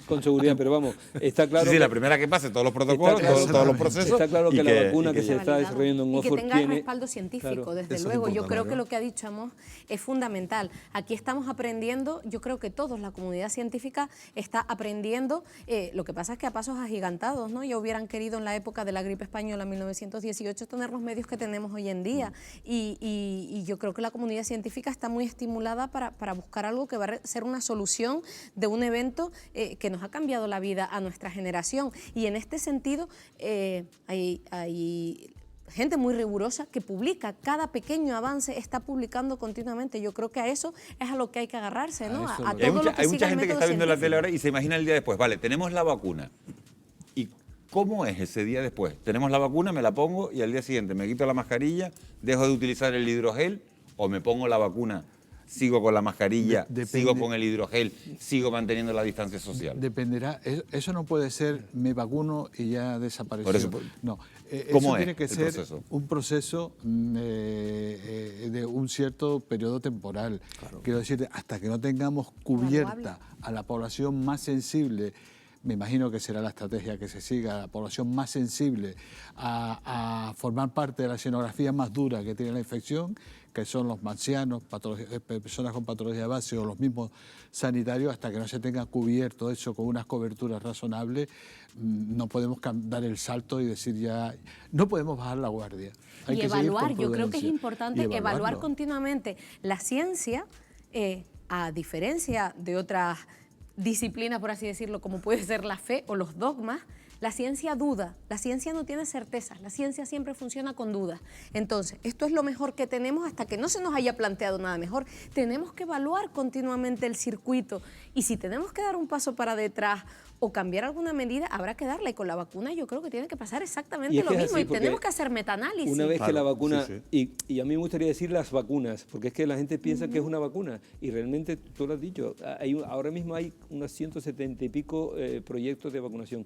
Con seguridad, pero vamos, está claro... Sí, la primera que pase, todos los protocolos, todos los procesos... Está claro que la vacuna que se está desarrollando en Oxford tiene... Y que tenga respaldo científico, claro, desde luego. Yo creo que lo que ha dicho Amos es fundamental. Aquí estamos aprendiendo, yo creo que todos, la comunidad científica está aprendiendo. Lo que pasa es que a pasos agigantados, ¿no? Ya hubieran querido en la época de la gripe española, 1918, tener los medios que tenemos hoy en día. Y yo creo que la comunidad científica está muy estimulada para buscar algo que va a ser una solución de un evento que nos ha cambiado la vida a nuestra generación. Y en este sentido hay gente muy rigurosa que publica, cada pequeño avance está publicando continuamente. Yo creo que a eso es a lo que hay que agarrarse, ¿no? Hay mucha gente que está viendo la tele ahora y se imagina el día después. Vale, tenemos la vacuna. ¿Y cómo es ese día después? Tenemos la vacuna, me la pongo y al día siguiente me quito la mascarilla, dejo de utilizar el hidrogel o me pongo la vacuna. Sigo con la mascarilla, sigo con el hidrogel, sigo manteniendo la distancia social. Dependerá, eso no puede ser me vacuno y ya desapareció. Por eso, no, ¿cómo eso tiene que ser proceso? Un proceso de un cierto periodo temporal. Claro. Quiero decir, hasta que no tengamos cubierta a la población más sensible me imagino que será la estrategia que se siga, la población más sensible a formar parte de la escenografía más dura que tiene la infección, que son los ancianos, personas con patología base o los mismos sanitarios, hasta que no se tenga cubierto eso con unas coberturas razonables, no podemos dar el salto y decir ya, no podemos bajar la guardia. Hay que evaluar, yo creo que es importante evaluar continuamente. La ciencia, a diferencia de otras disciplinas, por así decirlo, como puede ser la fe o los dogmas, la ciencia duda, la ciencia no tiene certezas, la ciencia siempre funciona con dudas. Entonces, esto es lo mejor que tenemos hasta que no se nos haya planteado nada mejor. Tenemos que evaluar continuamente el circuito y si tenemos que dar un paso para detrás o cambiar alguna medida, habrá que darla. Y con la vacuna yo creo que tiene que pasar exactamente lo mismo y tenemos que hacer metaanálisis. Una vez que la vacuna, y a mí me gustaría decir las vacunas, porque es que la gente piensa que es una vacuna y realmente, tú lo has dicho, ahora mismo hay unos 170 y pico proyectos de vacunación.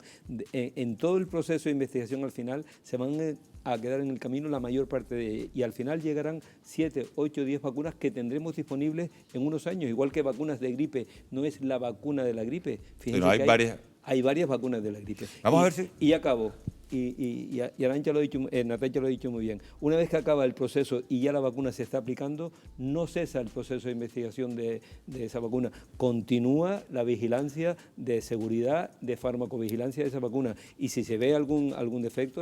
En todo el proceso de investigación al final se van a quedar en el camino la mayor parte de ellas y al final llegarán 7, 8, 10 vacunas que tendremos disponibles en unos años, igual que vacunas de gripe, no es la vacuna de la gripe. Fíjense pero hay varias vacunas de la gripe. Vamos a ver si... Y acabo. Y Arantxa lo ha dicho, Natacha lo ha dicho muy bien. Una vez que acaba el proceso y ya la vacuna se está aplicando, no cesa el proceso de investigación de esa vacuna. Continúa la vigilancia de seguridad, de farmacovigilancia de esa vacuna. Y si se ve algún defecto,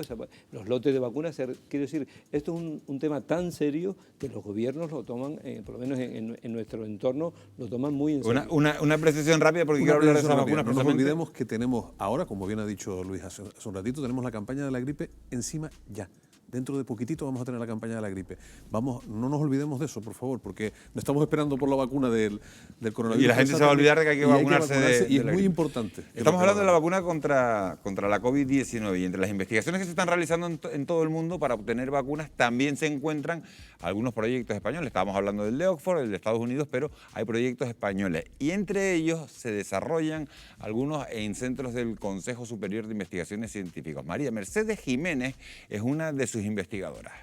los lotes de vacunas, quiero decir, esto es un tema tan serio que los gobiernos lo toman, por lo menos en nuestro entorno, lo toman muy en serio. Una precisión rápida porque quiero hablar de esa vacuna. No nos olvidemos que tenemos ahora, como bien ha dicho Luis hace un ratito, tenemos la campaña de la gripe encima ya. Dentro de poquitito vamos a tener la campaña de la gripe. No nos olvidemos de eso, por favor, porque no estamos esperando por la vacuna del coronavirus. Y la gente se va a olvidar de que hay que vacunarse. Y es muy importante. Estamos hablando de la vacuna contra la COVID-19 y entre las investigaciones que se están realizando en todo el mundo para obtener vacunas también se encuentran algunos proyectos españoles. Estábamos hablando del de Oxford, el de Estados Unidos, pero hay proyectos españoles. Y entre ellos se desarrollan algunos en centros del Consejo Superior de Investigaciones Científicas. María Mercedes Jiménez es una de sus investigadoras.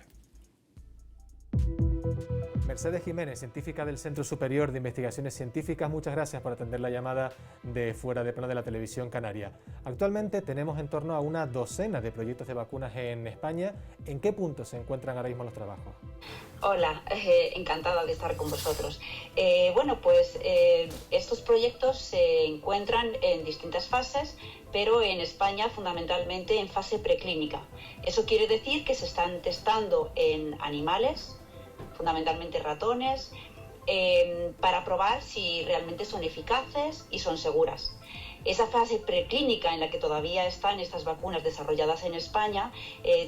Mercedes Jiménez, científica del Centro Superior de Investigaciones Científicas, muchas gracias por atender la llamada de Fuera de Plano de la Televisión Canaria. Actualmente tenemos en torno a una docena de proyectos de vacunas en España. ¿En qué punto se encuentran ahora mismo los trabajos? Hola, encantada de estar con vosotros. Estos proyectos se encuentran en distintas fases, pero en España fundamentalmente en fase preclínica. Eso quiere decir que se están testando en animales, fundamentalmente ratones, para probar si realmente son eficaces y son seguras. Esa fase preclínica en la que todavía están estas vacunas desarrolladas en España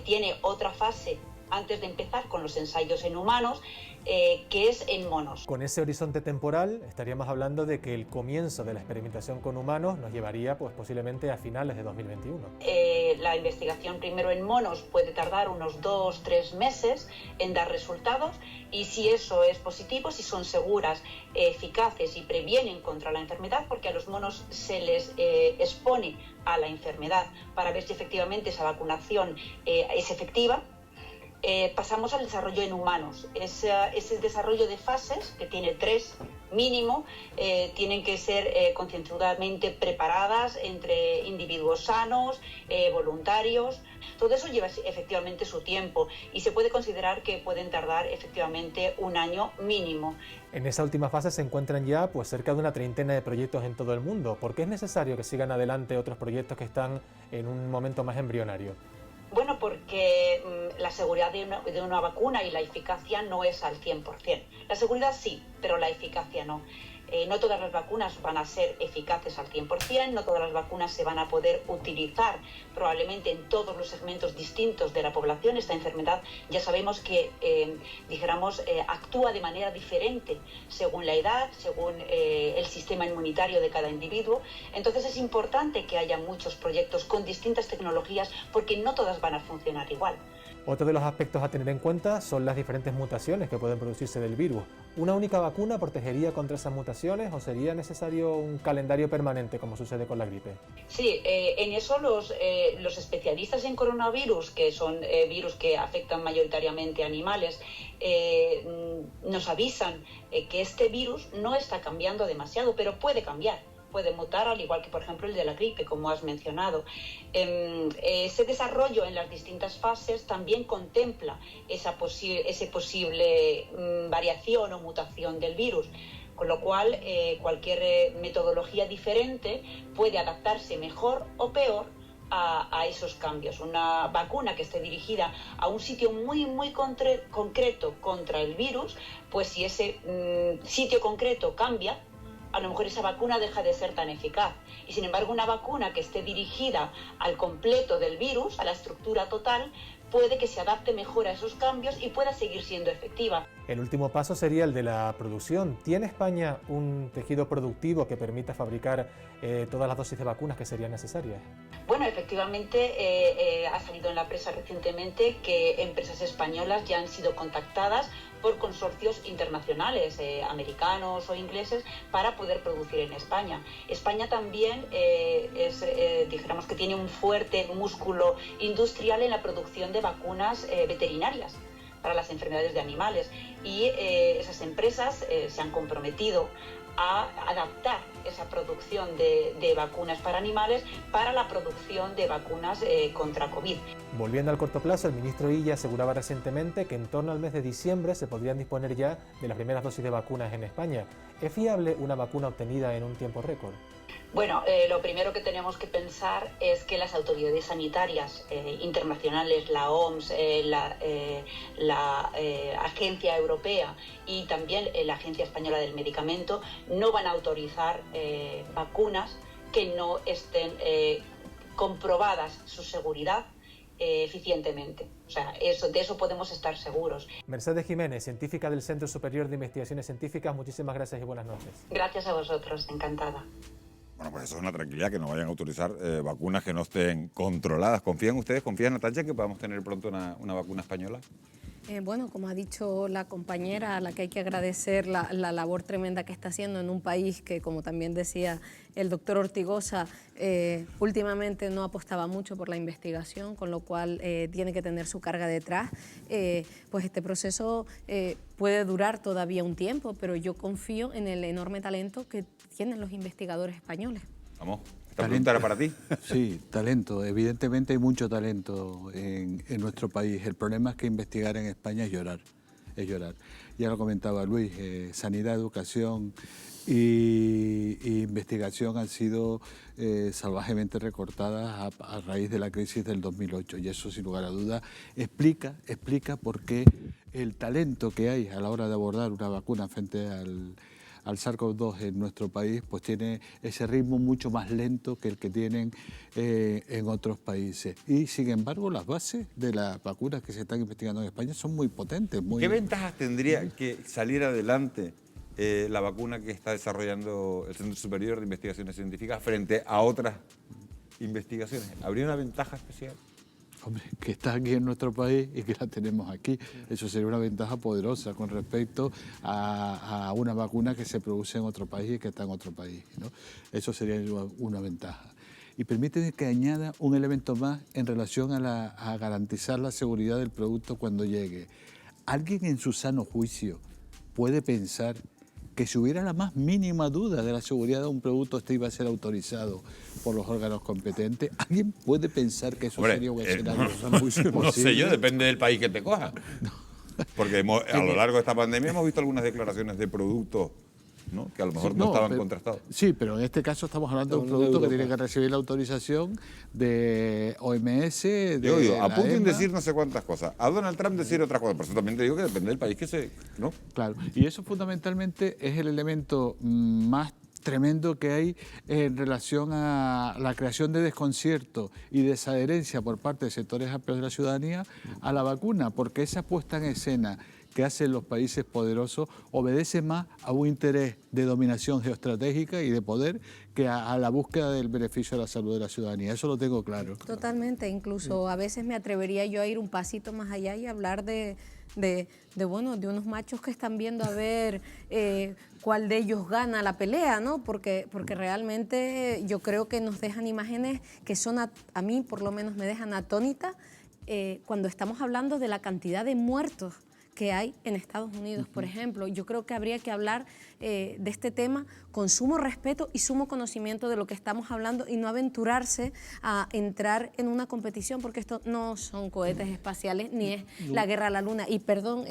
tiene otra fase antes de empezar con los ensayos en humanos, que es en monos. Con ese horizonte temporal estaríamos hablando de que el comienzo de la experimentación con humanos nos llevaría posiblemente a finales de 2021. La investigación primero en monos puede tardar unos 2-3 meses en dar resultados y si eso es positivo, si son seguras, eficaces y previenen contra la enfermedad, porque a los monos se les expone a la enfermedad para ver si efectivamente esa vacunación es efectiva, pasamos al desarrollo en humanos. Ese desarrollo de fases, que tiene 3 mínimo, tienen que ser concienzudamente preparadas entre individuos sanos, voluntarios. Todo eso lleva efectivamente su tiempo y se puede considerar que pueden tardar efectivamente 1 año mínimo. En esa última fase se encuentran ya cerca de una treintena de proyectos en todo el mundo. ¿Por qué es necesario que sigan adelante otros proyectos que están en un momento más embrionario? Bueno, porque la seguridad de una vacuna y la eficacia no es al 100%. La seguridad sí, pero la eficacia no. No todas las vacunas van a ser eficaces al 100%, no todas las vacunas se van a poder utilizar probablemente en todos los segmentos distintos de la población. Esta enfermedad ya sabemos que, actúa de manera diferente según la edad, según el sistema inmunitario de cada individuo. Entonces es importante que haya muchos proyectos con distintas tecnologías porque no todas van a funcionar igual. Otro de los aspectos a tener en cuenta son las diferentes mutaciones que pueden producirse del virus. ¿Una única vacuna protegería contra esas mutaciones o sería necesario un calendario permanente como sucede con la gripe? Sí, en eso los especialistas en coronavirus, que son virus que afectan mayoritariamente a animales, nos avisan que este virus no está cambiando demasiado, pero puede cambiar. puede mutar, al igual que, por ejemplo, el de la gripe, como has mencionado. Ese desarrollo en las distintas fases también contempla ese posible variación o mutación del virus, con lo cual cualquier metodología diferente puede adaptarse mejor o peor a esos cambios. Una vacuna que esté dirigida a un sitio muy concreto contra el virus, pues si ese sitio concreto cambia, a lo mejor esa vacuna deja de ser tan eficaz. Y sin embargo, una vacuna que esté dirigida al completo del virus, a la estructura total, puede que se adapte mejor a esos cambios y pueda seguir siendo efectiva. El último paso sería el de la producción. ¿Tiene España un tejido productivo que permita fabricar todas las dosis de vacunas que serían necesarias? Bueno, efectivamente ha salido en la prensa recientemente que empresas españolas ya han sido contactadas por consorcios internacionales, americanos o ingleses, para poder producir en España. España también dijéramos que tiene un fuerte músculo industrial en la producción de vacunas veterinarias para las enfermedades de animales, y esas empresas se han comprometido a adaptar esa producción de vacunas para animales para la producción de vacunas contra COVID. Volviendo al corto plazo, el ministro Illa aseguraba recientemente que en torno al mes de diciembre se podrían disponer ya de las primeras dosis de vacunas en España. ¿Es fiable una vacuna obtenida en un tiempo récord? Bueno, lo primero que tenemos que pensar es que las autoridades sanitarias internacionales, la OMS, la Agencia Europea y también la Agencia Española del Medicamento no van a autorizar vacunas que no estén comprobadas su seguridad eficientemente. O sea, de eso podemos estar seguros. Mercedes Jiménez, científica del Centro Superior de Investigaciones Científicas, muchísimas gracias y buenas noches. Gracias a vosotros, encantada. Bueno, pues eso es una tranquilidad, que no vayan a autorizar vacunas que no estén controladas. ¿Confían ustedes, Natalia, que podamos tener pronto una vacuna española? Bueno, como ha dicho la compañera, a la que hay que agradecer la labor tremenda que está haciendo en un país que, como también decía el doctor Ortigosa, últimamente no apostaba mucho por la investigación, con lo cual tiene que tener su carga detrás. Pues este proceso puede durar todavía un tiempo, pero yo confío en el enorme talento que tienen los investigadores españoles. Vamos. ¿Esta pregunta era para ti? Sí, talento. Evidentemente hay mucho talento en nuestro país. El problema es que investigar en España es llorar. Es llorar. Ya lo comentaba Luis, sanidad, educación y investigación han sido salvajemente recortadas a raíz de la crisis del 2008. Y eso, sin lugar a dudas, explica por qué el talento que hay a la hora de abordar una vacuna frente al SARS-CoV-2 en nuestro país, pues tiene ese ritmo mucho más lento que el que tienen en otros países. Y sin embargo, las bases de las vacunas que se están investigando en España son muy potentes. ¿Qué ventajas tendría que salir adelante la vacuna que está desarrollando el Centro Superior de Investigaciones Científicas frente a otras investigaciones? ¿Habría una ventaja especial? Hombre, que está aquí en nuestro país y que la tenemos aquí. Eso sería una ventaja poderosa con respecto a una vacuna que se produce en otro país y que está en otro país, ¿no? Eso sería una ventaja. Y permíteme que añada un elemento más en relación a garantizar la seguridad del producto cuando llegue. ¿Alguien en su sano juicio puede pensar que si hubiera la más mínima duda de la seguridad de un producto, este iba a ser autorizado por los órganos competentes? ¿Alguien puede pensar que eso sería un escenario posible? No sé yo, depende del país que te coja. Porque a lo largo de esta pandemia hemos visto algunas declaraciones de productos, ¿no?, que a lo mejor no estaban contrastados. Sí, pero en este caso estamos hablando de un producto que tiene que recibir la autorización de OMS, a Putin decir no sé cuántas cosas, a Donald Trump decir otras cosas, por eso también te digo que depende del país ¿no? Claro, y eso fundamentalmente es el elemento más tremendo que hay en relación a la creación de desconcierto y desadherencia por parte de sectores amplios de la ciudadanía a la vacuna, porque esa puesta en escena que hacen los países poderosos obedece más a un interés de dominación geoestratégica y de poder que a la búsqueda del beneficio de la salud de la ciudadanía. Eso lo tengo claro. Totalmente, incluso a veces me atrevería yo a ir un pasito más allá y hablar de unos machos que están viendo a ver cuál de ellos gana la pelea, ¿no? Porque realmente yo creo que nos dejan imágenes que son, a mí por lo menos me dejan atónita cuando estamos hablando de la cantidad de muertos que hay en Estados Unidos, por ejemplo. Yo creo que habría que hablar de este tema con sumo respeto y sumo conocimiento de lo que estamos hablando y no aventurarse a entrar en una competición, porque esto no son cohetes espaciales ni es la guerra a la luna. Y perdón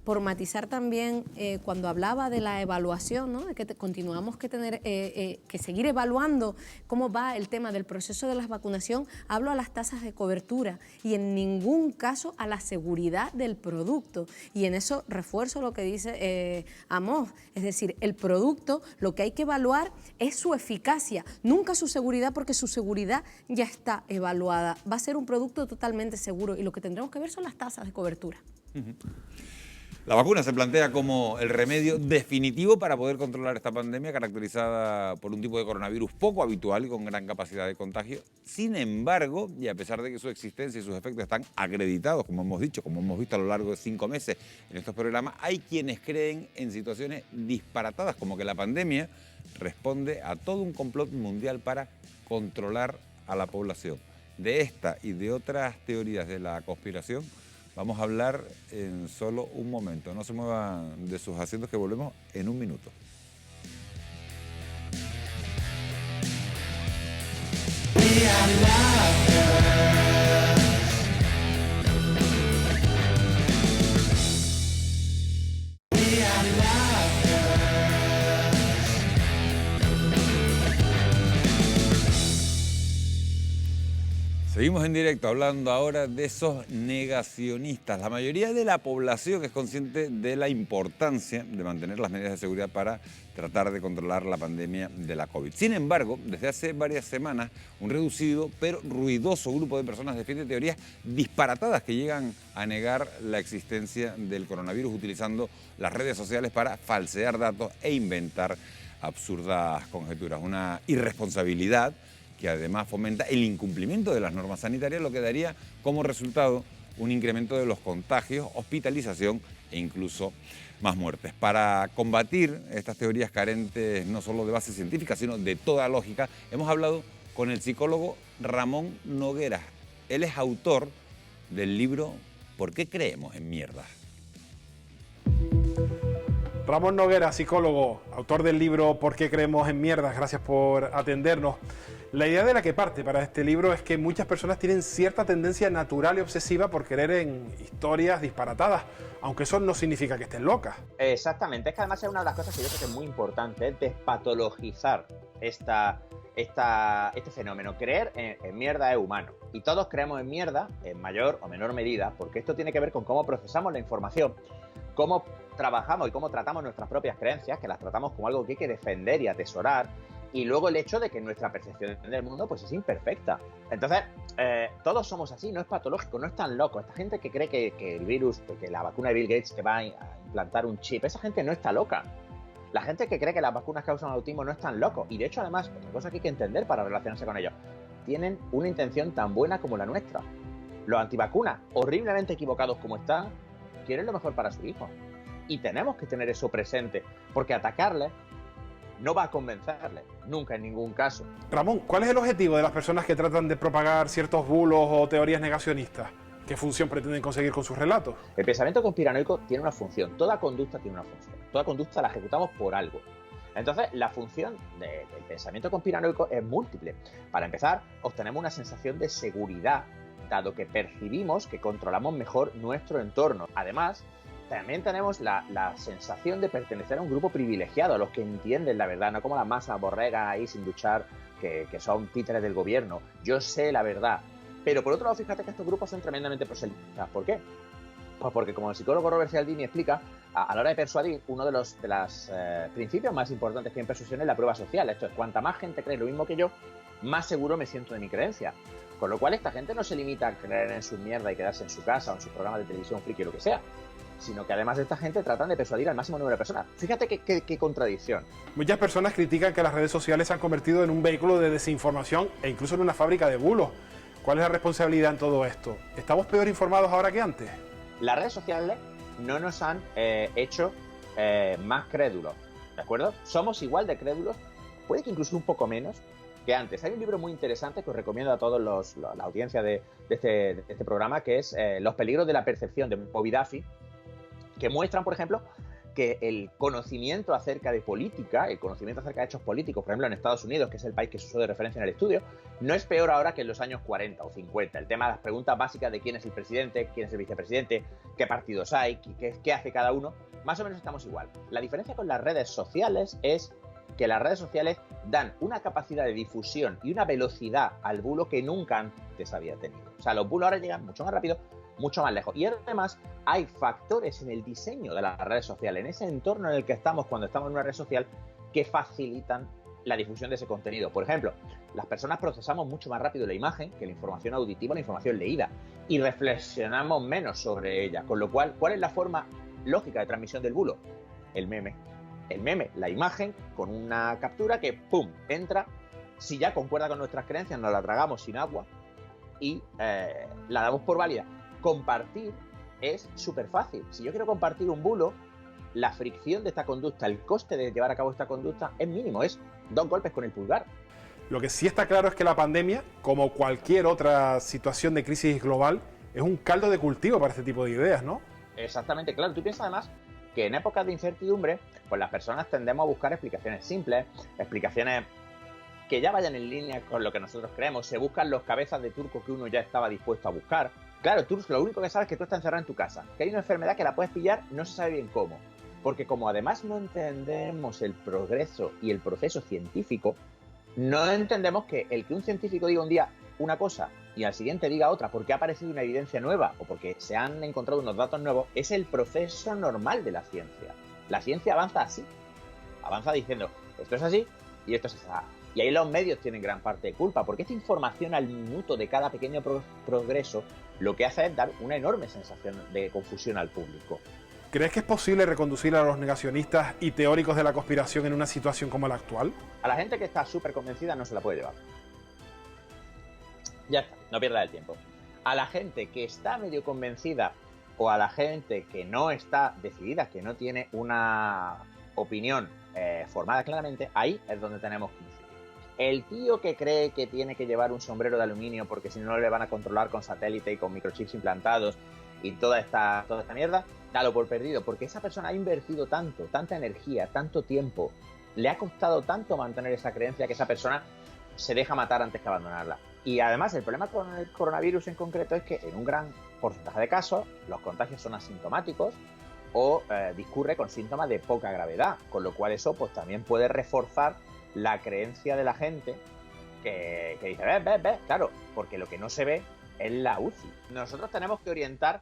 por matizar también cuando hablaba de la evaluación, ¿no? De que continuamos que tener que seguir evaluando cómo va el tema del proceso de la vacunación. Hablo a las tasas de cobertura y en ningún caso a la seguridad del producto. Y en eso refuerzo lo que dice Amos, es decir, el producto lo que hay que evaluar es su eficacia, nunca su seguridad, porque su seguridad ya está evaluada. Va a ser un producto totalmente seguro y lo que tendremos que ver son las tasas de cobertura. La vacuna se plantea como el remedio definitivo para poder controlar esta pandemia caracterizada por un tipo de coronavirus poco habitual y con gran capacidad de contagio. Sin embargo, y a pesar de que su existencia y sus efectos están acreditados, como hemos dicho, como hemos visto a lo largo de 5 meses en estos programas, hay quienes creen en situaciones disparatadas, como que la pandemia responde a todo un complot mundial para controlar a la población. De esta y de otras teorías de la conspiración vamos a hablar en solo un momento. No se muevan de sus asientos, que volvemos en un minuto. Seguimos en directo hablando ahora de esos negacionistas. La mayoría de la población es consciente de la importancia de mantener las medidas de seguridad para tratar de controlar la pandemia de la COVID. Sin embargo, desde hace varias semanas, un reducido pero ruidoso grupo de personas defiende teorías disparatadas que llegan a negar la existencia del coronavirus utilizando las redes sociales para falsear datos e inventar absurdas conjeturas. Una irresponsabilidad que además fomenta el incumplimiento de las normas sanitarias, lo que daría como resultado un incremento de los contagios, hospitalización e incluso más muertes. Para combatir estas teorías carentes no solo de base científica, sino de toda lógica, hemos hablado con el psicólogo Ramón Nogueras. Él es autor del libro ¿Por qué creemos en mierda? Ramón Nogueras, psicólogo, autor del libro ¿Por qué creemos en mierda? Gracias por atendernos. La idea de la que parte para este libro es que muchas personas tienen cierta tendencia natural y obsesiva por creer en historias disparatadas, aunque eso no significa que estén locas. Exactamente, es que además es una de las cosas que yo creo que es muy importante, es despatologizar este fenómeno. Creer en mierda es humano, y todos creemos en mierda en mayor o menor medida, porque esto tiene que ver con cómo procesamos la información, cómo trabajamos y cómo tratamos nuestras propias creencias, que las tratamos como algo que hay que defender y atesorar, y luego el hecho de que nuestra percepción del mundo pues es imperfecta. Entonces, todos somos así, no es patológico, no es tan loco. Esta gente que cree que el virus, que la vacuna de Bill Gates que va a implantar un chip, esa gente no está loca. La gente que cree que las vacunas causan autismo no es tan loco. Y de hecho, además, otra cosa que hay que entender para relacionarse con ellos, tienen una intención tan buena como la nuestra. Los antivacunas, horriblemente equivocados como están, quieren lo mejor para su hijo. Y tenemos que tener eso presente, porque atacarles no va a convencerle, nunca, en ningún caso. Ramón, ¿cuál es el objetivo de las personas que tratan de propagar ciertos bulos o teorías negacionistas? ¿Qué función pretenden conseguir con sus relatos? El pensamiento conspiranoico tiene una función, toda conducta tiene una función, toda conducta la ejecutamos por algo. Entonces, la función del pensamiento conspiranoico es múltiple. Para empezar, obtenemos una sensación de seguridad, dado que percibimos que controlamos mejor nuestro entorno. Además, también tenemos la sensación de pertenecer a un grupo privilegiado, a los que entienden la verdad, no como la masa borrega ahí sin duchar, que son títeres del gobierno. Yo sé la verdad. Pero por otro lado, fíjate que estos grupos son tremendamente proselitistas. ¿Por qué? Pues porque, como el psicólogo Robert Cialdini explica, a la hora de persuadir, uno de los principios más importantes que hay en persuasión es la prueba social. Esto es, cuanta más gente cree lo mismo que yo, más seguro me siento de mi creencia. Con lo cual, esta gente no se limita a creer en su mierda y quedarse en su casa o en sus programas de televisión friki o lo que sea, sino que además de esta gente tratan de persuadir al máximo número de personas. Fíjate qué contradicción. Muchas personas critican que las redes sociales se han convertido en un vehículo de desinformación e incluso en una fábrica de bulos. ¿Cuál es la responsabilidad en todo esto? ¿Estamos peor informados ahora que antes? Las redes sociales no nos han hecho más crédulos, ¿de acuerdo? Somos igual de crédulos, puede que incluso un poco menos que antes. Hay un libro muy interesante que os recomiendo a todos la audiencia de este programa, que es Los peligros de la percepción, de Bobby Duffy, que muestran, por ejemplo, que el conocimiento acerca de política, el conocimiento acerca de hechos políticos, por ejemplo en Estados Unidos, que es el país que se usó de referencia en el estudio, no es peor ahora que en los años 40 o 50. El tema de las preguntas básicas de quién es el presidente, quién es el vicepresidente, qué partidos hay, qué hace cada uno, más o menos estamos igual. La diferencia con las redes sociales es que las redes sociales dan una capacidad de difusión y una velocidad al bulo que nunca antes había tenido. O sea, los bulos ahora llegan mucho más rápido, mucho más lejos. Y además hay factores en el diseño de las redes sociales, en ese entorno en el que estamos cuando estamos en una red social, que facilitan la difusión de ese contenido. Por ejemplo, las personas procesamos mucho más rápido la imagen que la información auditiva, la información leída, y reflexionamos menos sobre ella. Con lo cual, ¿cuál es la forma lógica de transmisión del bulo? El meme. El meme, la imagen con una captura que, ¡pum!, entra. Si ya concuerda con nuestras creencias, nos la tragamos sin agua y la damos por válida. Compartir es súper fácil. Si yo quiero compartir un bulo, la fricción de esta conducta, el coste de llevar a cabo esta conducta es mínimo, es 2 golpes con el pulgar. Lo que sí está claro es que la pandemia, como cualquier otra situación de crisis global, es un caldo de cultivo para este tipo de ideas, ¿no? Exactamente, claro. Tú piensas además que en épocas de incertidumbre, pues las personas tendemos a buscar explicaciones simples, explicaciones que ya vayan en línea con lo que nosotros creemos. Se buscan los cabezas de turco que uno ya estaba dispuesto a buscar. Claro, tú lo único que sabes es que tú estás encerrado en tu casa, que hay una enfermedad que la puedes pillar, no se sabe bien cómo. Porque como además no entendemos el progreso y el proceso científico, no entendemos que el que un científico diga un día una cosa y al siguiente diga otra porque ha aparecido una evidencia nueva o porque se han encontrado unos datos nuevos, es el proceso normal de la ciencia. La ciencia avanza así, avanza diciendo esto es así y esto es así. Y ahí los medios tienen gran parte de culpa, porque esta información al minuto de cada pequeño progreso lo que hace es dar una enorme sensación de confusión al público. ¿Crees que es posible reconducir a los negacionistas y teóricos de la conspiración en una situación como la actual? A la gente que está súper convencida no se la puede llevar. Ya está, no pierdas el tiempo. A la gente que está medio convencida o a la gente que no está decidida, que no tiene una opinión formada claramente, ahí es donde tenemos que incidir. El tío que cree que tiene que llevar un sombrero de aluminio porque si no le van a controlar con satélite y con microchips implantados y toda esta mierda, dalo por perdido, porque esa persona ha invertido tanto, tanta energía, tanto tiempo, le ha costado tanto mantener esa creencia que esa persona se deja matar antes que abandonarla. Y además el problema con el coronavirus en concreto es que en un gran porcentaje de casos los contagios son asintomáticos o discurre con síntomas de poca gravedad, con lo cual eso pues también puede reforzar la creencia de la gente que dice, ves, claro, porque lo que no se ve es la UCI. Nosotros tenemos que orientar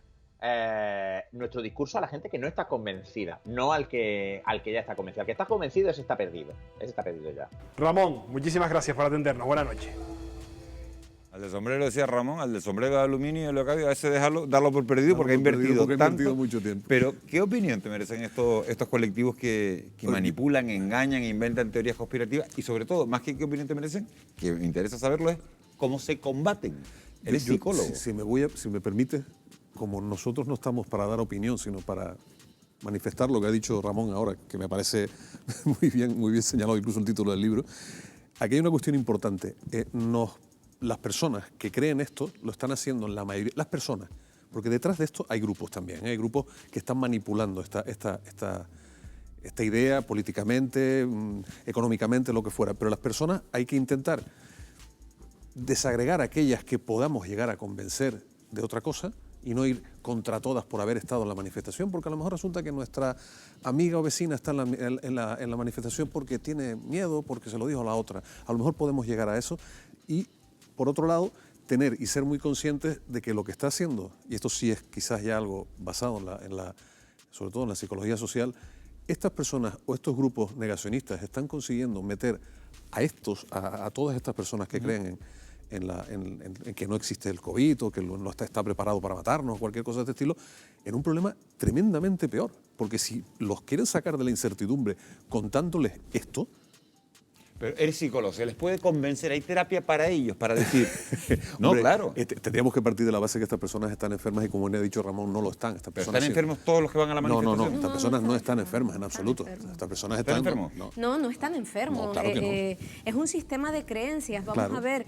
nuestro discurso a la gente que no está convencida, no al que ya está convencido. Al que está convencido ese está perdido ya. Ramón, muchísimas gracias por atendernos. Buenas noches. Al del sombrero, decía Ramón, al del sombrero de aluminio, lo que a veces darlo por perdido porque ha invertido tanto. Mucho tiempo. Pero, ¿qué opinión te merecen estos colectivos que manipulan, engañan, inventan teorías conspirativas? Y sobre todo, más que qué opinión te merecen, que me interesa saberlo es cómo se combaten. Eres psicólogo. Si me permite, como nosotros no estamos para dar opinión, sino para manifestar lo que ha dicho Ramón ahora, que me parece muy bien señalado, incluso el título del libro, aquí hay una cuestión importante. Las personas que creen esto lo están haciendo en la mayoría, las personas, porque detrás de esto hay grupos también, hay grupos que están manipulando esta idea políticamente, económicamente, lo que fuera, pero las personas hay que intentar desagregar aquellas que podamos llegar a convencer de otra cosa y no ir contra todas por haber estado en la manifestación, porque a lo mejor resulta que nuestra amiga o vecina está en la manifestación porque tiene miedo, porque se lo dijo a la otra. A lo mejor podemos llegar a eso y, por otro lado, tener y ser muy conscientes de que lo que está haciendo, y esto sí es quizás ya algo basado sobre todo en la psicología social, estas personas o estos grupos negacionistas están consiguiendo meter a todas estas personas que creen en que no existe el COVID o que no está preparado para matarnos o cualquier cosa de este estilo, en un problema tremendamente peor. Porque si los quieren sacar de la incertidumbre contándoles esto... Pero eres psicólogo, ¿se les puede convencer? ¿Hay terapia para ellos? Para decir... No, Hombre, claro. Tendríamos que partir de la base que estas personas están enfermas y, como le ha dicho Ramón, no lo están. ¿Pero están enfermos todos los que van a la manifestación? No, estas personas no están enfermas en absoluto. Estas personas están enfermos. No están enfermos. No, claro que no. Es un sistema de creencias. Vamos a ver,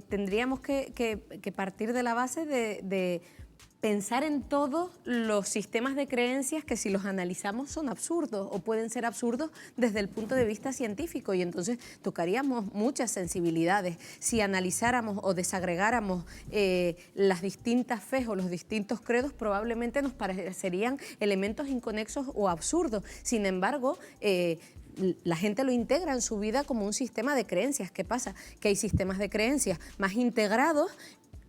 tendríamos que partir de la base de pensar en todos los sistemas de creencias que si los analizamos son absurdos o pueden ser absurdos desde el punto de vista científico, y entonces tocaríamos muchas sensibilidades. Si analizáramos o desagregáramos las distintas fes o los distintos credos, probablemente nos parecerían elementos inconexos o absurdos. Sin embargo, la gente lo integra en su vida como un sistema de creencias. ¿Qué pasa? Que hay sistemas de creencias más integrados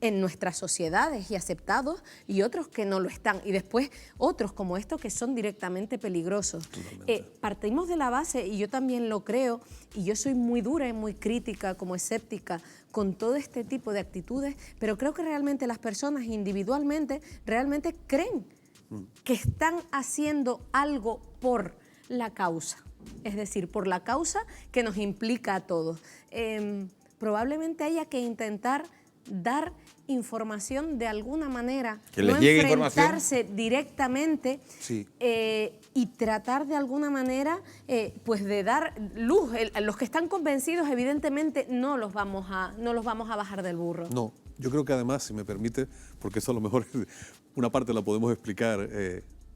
en nuestras sociedades y aceptados, y otros que no lo están, y después otros como estos que son directamente peligrosos. Partimos de la base, y yo también lo creo, y yo soy muy dura y muy crítica, como escéptica, con todo este tipo de actitudes, pero creo que realmente las personas individualmente realmente creen que están haciendo algo por la causa, es decir, por la causa que nos implica a todos. Probablemente haya que intentar dar información de alguna manera, que les no llegue enfrentarse directamente, Sí. Y tratar de alguna manera pues de dar luz. Los que están convencidos evidentemente no los vamos a bajar del burro. No, yo creo que además, si me permite, porque eso a lo mejor una parte la podemos explicar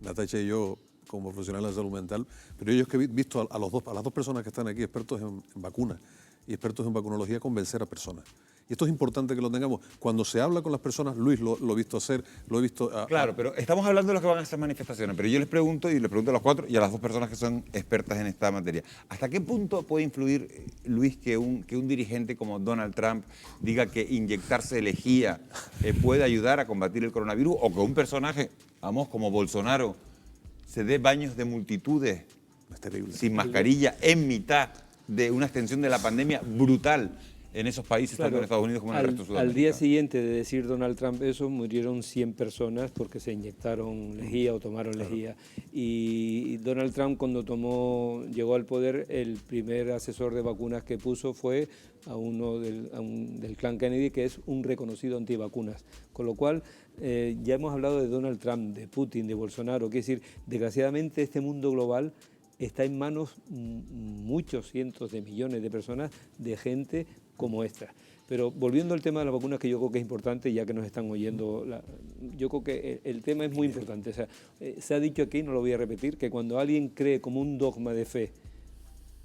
Natacha y yo como profesionales de salud mental, pero yo es que he visto a las dos personas que están aquí, expertos en vacunas y expertos en vacunología, convencer a personas. Y esto es importante que lo tengamos. Cuando se habla con las personas, Luis lo he visto hacer, lo he visto... Claro, pero estamos hablando de los que van a estas manifestaciones, pero yo les pregunto, y les pregunto a los cuatro y a las dos personas que son expertas en esta materia, ¿hasta qué punto puede influir, Luis, que un dirigente como Donald Trump diga que inyectarse lejía puede ayudar a combatir el coronavirus, o que un personaje, vamos, como Bolsonaro, se dé baños de multitudes sin mascarilla en mitad de una extensión de la pandemia brutal en esos países, tanto en Estados Unidos como en el resto de Sudamérica? Al día siguiente de decir Donald Trump eso, murieron 100 personas porque se inyectaron lejía o tomaron lejía. Y Donald Trump, cuando llegó al poder, el primer asesor de vacunas que puso fue a uno del clan Kennedy, que es un reconocido antivacunas. Con lo cual, ya hemos hablado de Donald Trump, de Putin, de Bolsonaro. Quiere decir, desgraciadamente este mundo global está en manos muchos cientos de millones de personas, de gente como esta. Pero volviendo al tema de las vacunas, que yo creo que es importante, ya que nos están oyendo, yo creo que el tema es muy importante. O sea, se ha dicho aquí, no lo voy a repetir, que cuando alguien cree como un dogma de fe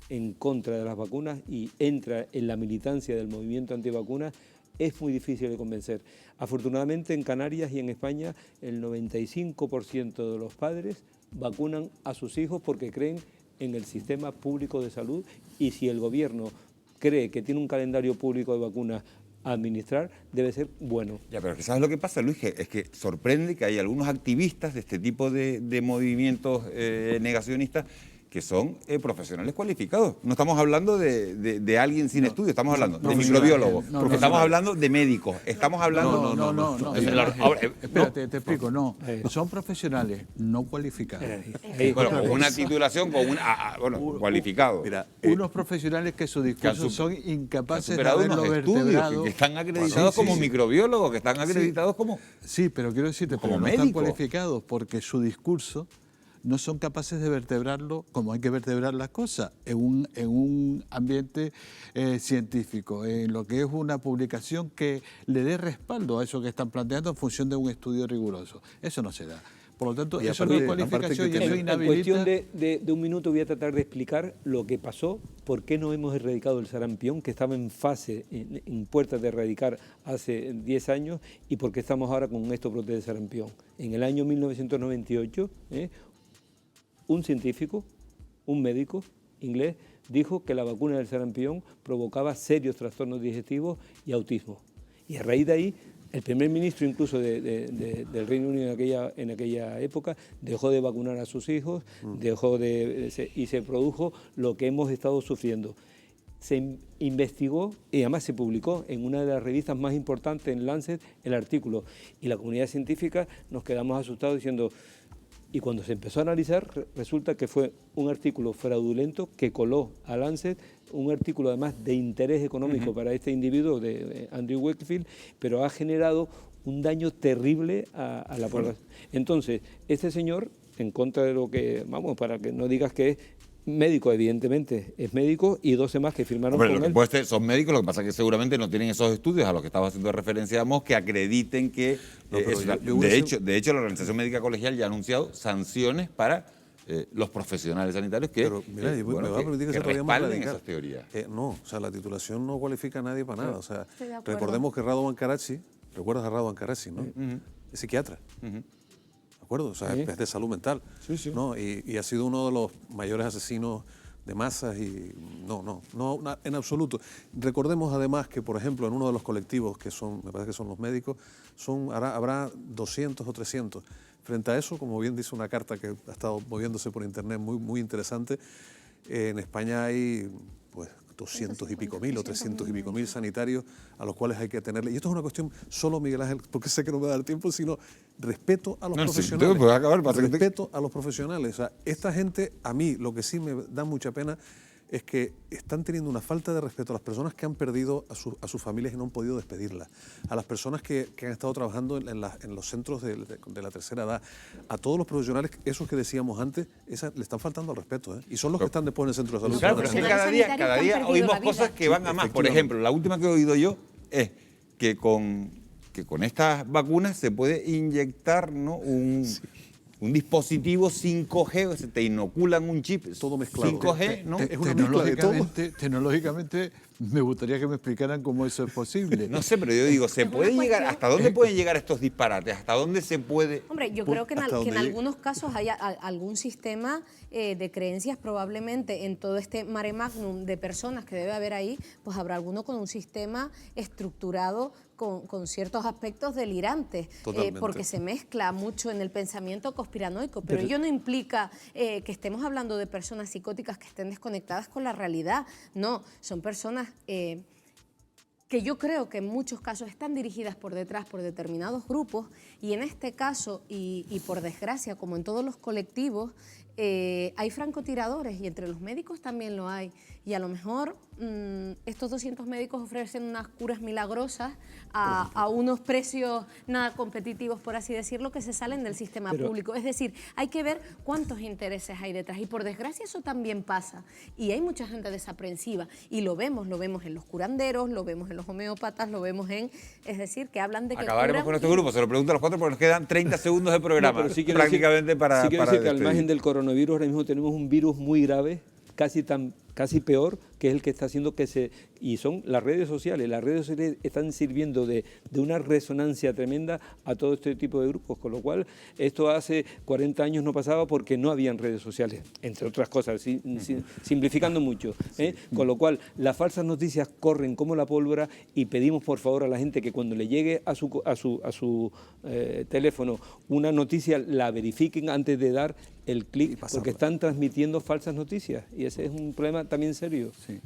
en contra de las vacunas y entra en la militancia del movimiento antivacunas, es muy difícil de convencer. Afortunadamente en Canarias y en España el 95% de los padres vacunan a sus hijos porque creen en el sistema público de salud, y si el gobierno cree que tiene un calendario público de vacunas a administrar, debe ser bueno. Ya, pero ¿sabes lo que pasa, Luis? Es que sorprende que hay algunos activistas de este tipo de movimientos negacionistas que son profesionales cualificados. No estamos hablando de alguien sin estudio, estamos hablando de microbiólogos, estamos hablando de médicos, estamos hablando... No. Espérate, te explico, no. Son profesionales no cualificados. Bueno, con una titulación, cualificado. Mira, unos profesionales que su discurso son incapaces de haberlo unos vertebrado. Que están acreditados como microbiólogos, que están acreditados como... Sí, pero quiero decirte, como no están cualificados porque su discurso no son capaces de vertebrarlo como hay que vertebrar las cosas, en un ambiente científico, en lo que es una publicación que le dé respaldo a eso que están planteando en función de un estudio riguroso. Eso no se da. Por lo tanto, eso no es cualificación y eso inhabilita... En cuestión de un minuto voy a tratar de explicar lo que pasó, por qué no hemos erradicado el sarampión, que estaba en fase, en puertas de erradicar hace 10 años, y por qué estamos ahora con estos brotes de sarampión. En el año 1998, un científico, un médico inglés, dijo que la vacuna del sarampión provocaba serios trastornos digestivos y autismo. Y a raíz de ahí, el primer ministro incluso del Reino Unido en aquella época dejó de vacunar a sus hijos, y se produjo lo que hemos estado sufriendo. Se investigó y además se publicó en una de las revistas más importantes, en Lancet, el artículo. Y la comunidad científica nos quedamos asustados diciendo... Y cuando se empezó a analizar, resulta que fue un artículo fraudulento que coló a Lancet, un artículo además de interés económico para este individuo, de Andrew Wakefield, pero ha generado un daño terrible a la población. Entonces, este señor, en contra de lo que, vamos, para que no digas que es, Médico, evidentemente, es médico, y 12 más que firmaron Hombre, con lo que él. puede ser, son médicos, lo que pasa es que seguramente no tienen esos estudios a los que estaba haciendo referencia Amos que acrediten que... de hecho, la Organización Médica Colegial ya ha anunciado sanciones para los profesionales sanitarios que, Mira, me va a permitir que sea todavía más respalden radical. esas teorías. No, o sea, la titulación no cualifica a nadie para nada. O sea, Estoy de acuerdo. recordemos que Radovan Karachi, ¿recuerdas a Radovan Karachi, no? Es psiquiatra. ¿De acuerdo? O sea, Sí. es de salud mental. ¿no? Y ha sido uno de los mayores asesinos de masas y no, en absoluto. Recordemos además que, por ejemplo, en uno de los colectivos que son, me parece que son los médicos, habrá 200 o 300. Frente a eso, como bien dice una carta que ha estado moviéndose por internet muy, muy interesante, en España hay pues 200 y pico mil o 300 y pico mil sanitarios a los cuales hay que tenerle. Y esto es una cuestión solo, Miguel Ángel, porque sé que no me va a dar tiempo, sino respeto a los profesionales. Respeto a los profesionales. O sea, esta gente, a mí, lo que sí me da mucha pena es que están teniendo una falta de respeto a las personas que han perdido a sus familias y no han podido despedirlas, a las personas que han estado trabajando en los centros de la tercera edad, a todos los profesionales, esos que decíamos antes, le están faltando al respeto, ¿eh? Y son los que están después en el centro de salud. Claro, pero es que cada día oímos cosas que van a más. Por ejemplo, la última que he oído yo es que con estas vacunas se puede inyectar, ¿no? Un dispositivo 5G, se te inoculan un chip todo mezclado. 5G, ¿no? Es una mezcla de todo. Tecnológicamente, me gustaría que me explicaran cómo eso es posible. No sé, pero yo digo, ¿se puede llegar? ¿Hasta dónde pueden llegar estos disparates? ¿Hasta dónde se puede...? Hombre, yo creo que en algunos casos haya algún sistema de creencias, probablemente en todo este mare magnum de personas que debe haber ahí, pues habrá alguno con un sistema estructurado con ciertos aspectos delirantes, porque se mezcla mucho en el pensamiento conspiranoico, pero ello no implica que estemos hablando de personas psicóticas que estén desconectadas con la realidad, no, son personas que yo creo que en muchos casos están dirigidas por detrás por determinados grupos, y en este caso, y por desgracia, como en todos los colectivos, hay francotiradores, y entre los médicos también lo hay, y a lo mejor estos 200 médicos ofrecen unas curas milagrosas a unos precios nada competitivos, por así decirlo, que se salen del sistema público. Es decir, hay que ver cuántos intereses hay detrás, y por desgracia eso también pasa, y hay mucha gente desaprensiva, y lo vemos en los curanderos, lo vemos en los homeópatas, lo vemos es decir, que hablan de que acabaremos con este grupo, se lo pregunto a los cuatro porque nos quedan 30 segundos de programa, No, pero prácticamente para sí quiero decir que al despedir. margen del coronavirus, ahora mismo tenemos un virus muy grave, casi peor, que es el que está haciendo y son las redes sociales. Las redes sociales están sirviendo de una resonancia tremenda a todo este tipo de grupos, con lo cual esto hace 40 años no pasaba porque no habían redes sociales, entre otras cosas, simplificando mucho, ¿eh? Con lo cual las falsas noticias corren como la pólvora, y pedimos por favor a la gente que cuando le llegue a su teléfono una noticia la verifiquen antes de dar el clic, porque están transmitiendo falsas noticias, y ese es un problema también serio. Sí.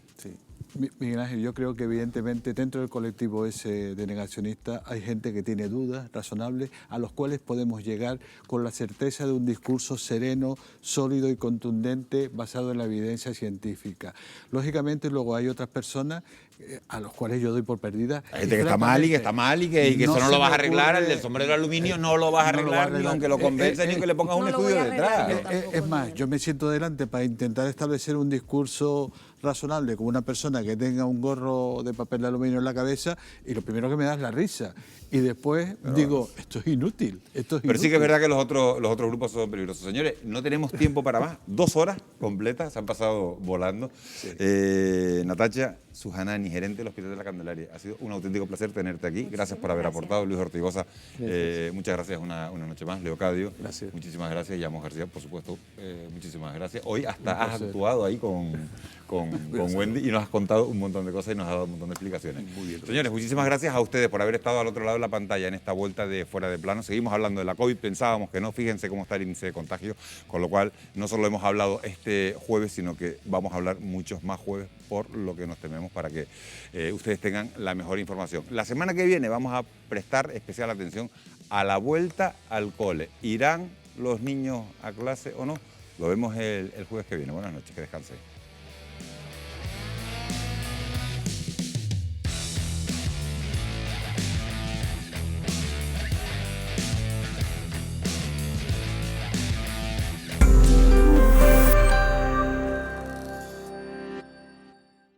Miguel Ángel, yo creo que evidentemente dentro del colectivo ese de negacionistas hay gente que tiene dudas razonables a los cuales podemos llegar con la certeza de un discurso sereno, sólido y contundente basado en la evidencia científica. Lógicamente luego hay otras personas a los cuales yo doy por perdida. Hay gente que está mal y que está mal y que eso no lo vas a arreglar, el del sombrero de aluminio no lo vas a arreglar, ni aunque lo convenza ni aunque le pongas un estudio detrás. Es más, yo me siento delante para intentar establecer un discurso razonable con una persona que tenga un gorro de papel de aluminio en la cabeza, y lo primero que me da es la risa, y después digo, esto es inútil. Pero sí que es verdad que los otros grupos son peligrosos. Señores, no tenemos tiempo para más. 2 horas completas se han pasado volando. Natacha Sujanani, gerente del Hospital de la Candelaria, ha sido un auténtico placer tenerte aquí. Gracias por haber aportado. Luis Ortigosa, muchas gracias una noche más. Leocadio, muchísimas gracias. Y Amos García, por supuesto, muchísimas gracias. Hoy hasta has actuado ahí con Wendy y nos has contado un montón de cosas y nos has dado un montón de explicaciones. Muy bien, señores, muchísimas gracias a ustedes por haber estado al otro lado de la pantalla en esta vuelta de Fuera de Plano. Seguimos hablando de la COVID, pensábamos que no, fíjense cómo está el índice de contagio, con lo cual no solo hemos hablado este jueves, sino que vamos a hablar muchos más jueves, por lo que nos tememos, para que ustedes tengan la mejor información. La semana que viene vamos a prestar especial atención a la vuelta al cole. ¿Irán los niños a clase o no? Lo vemos el jueves que viene. Buenas noches, que descansen.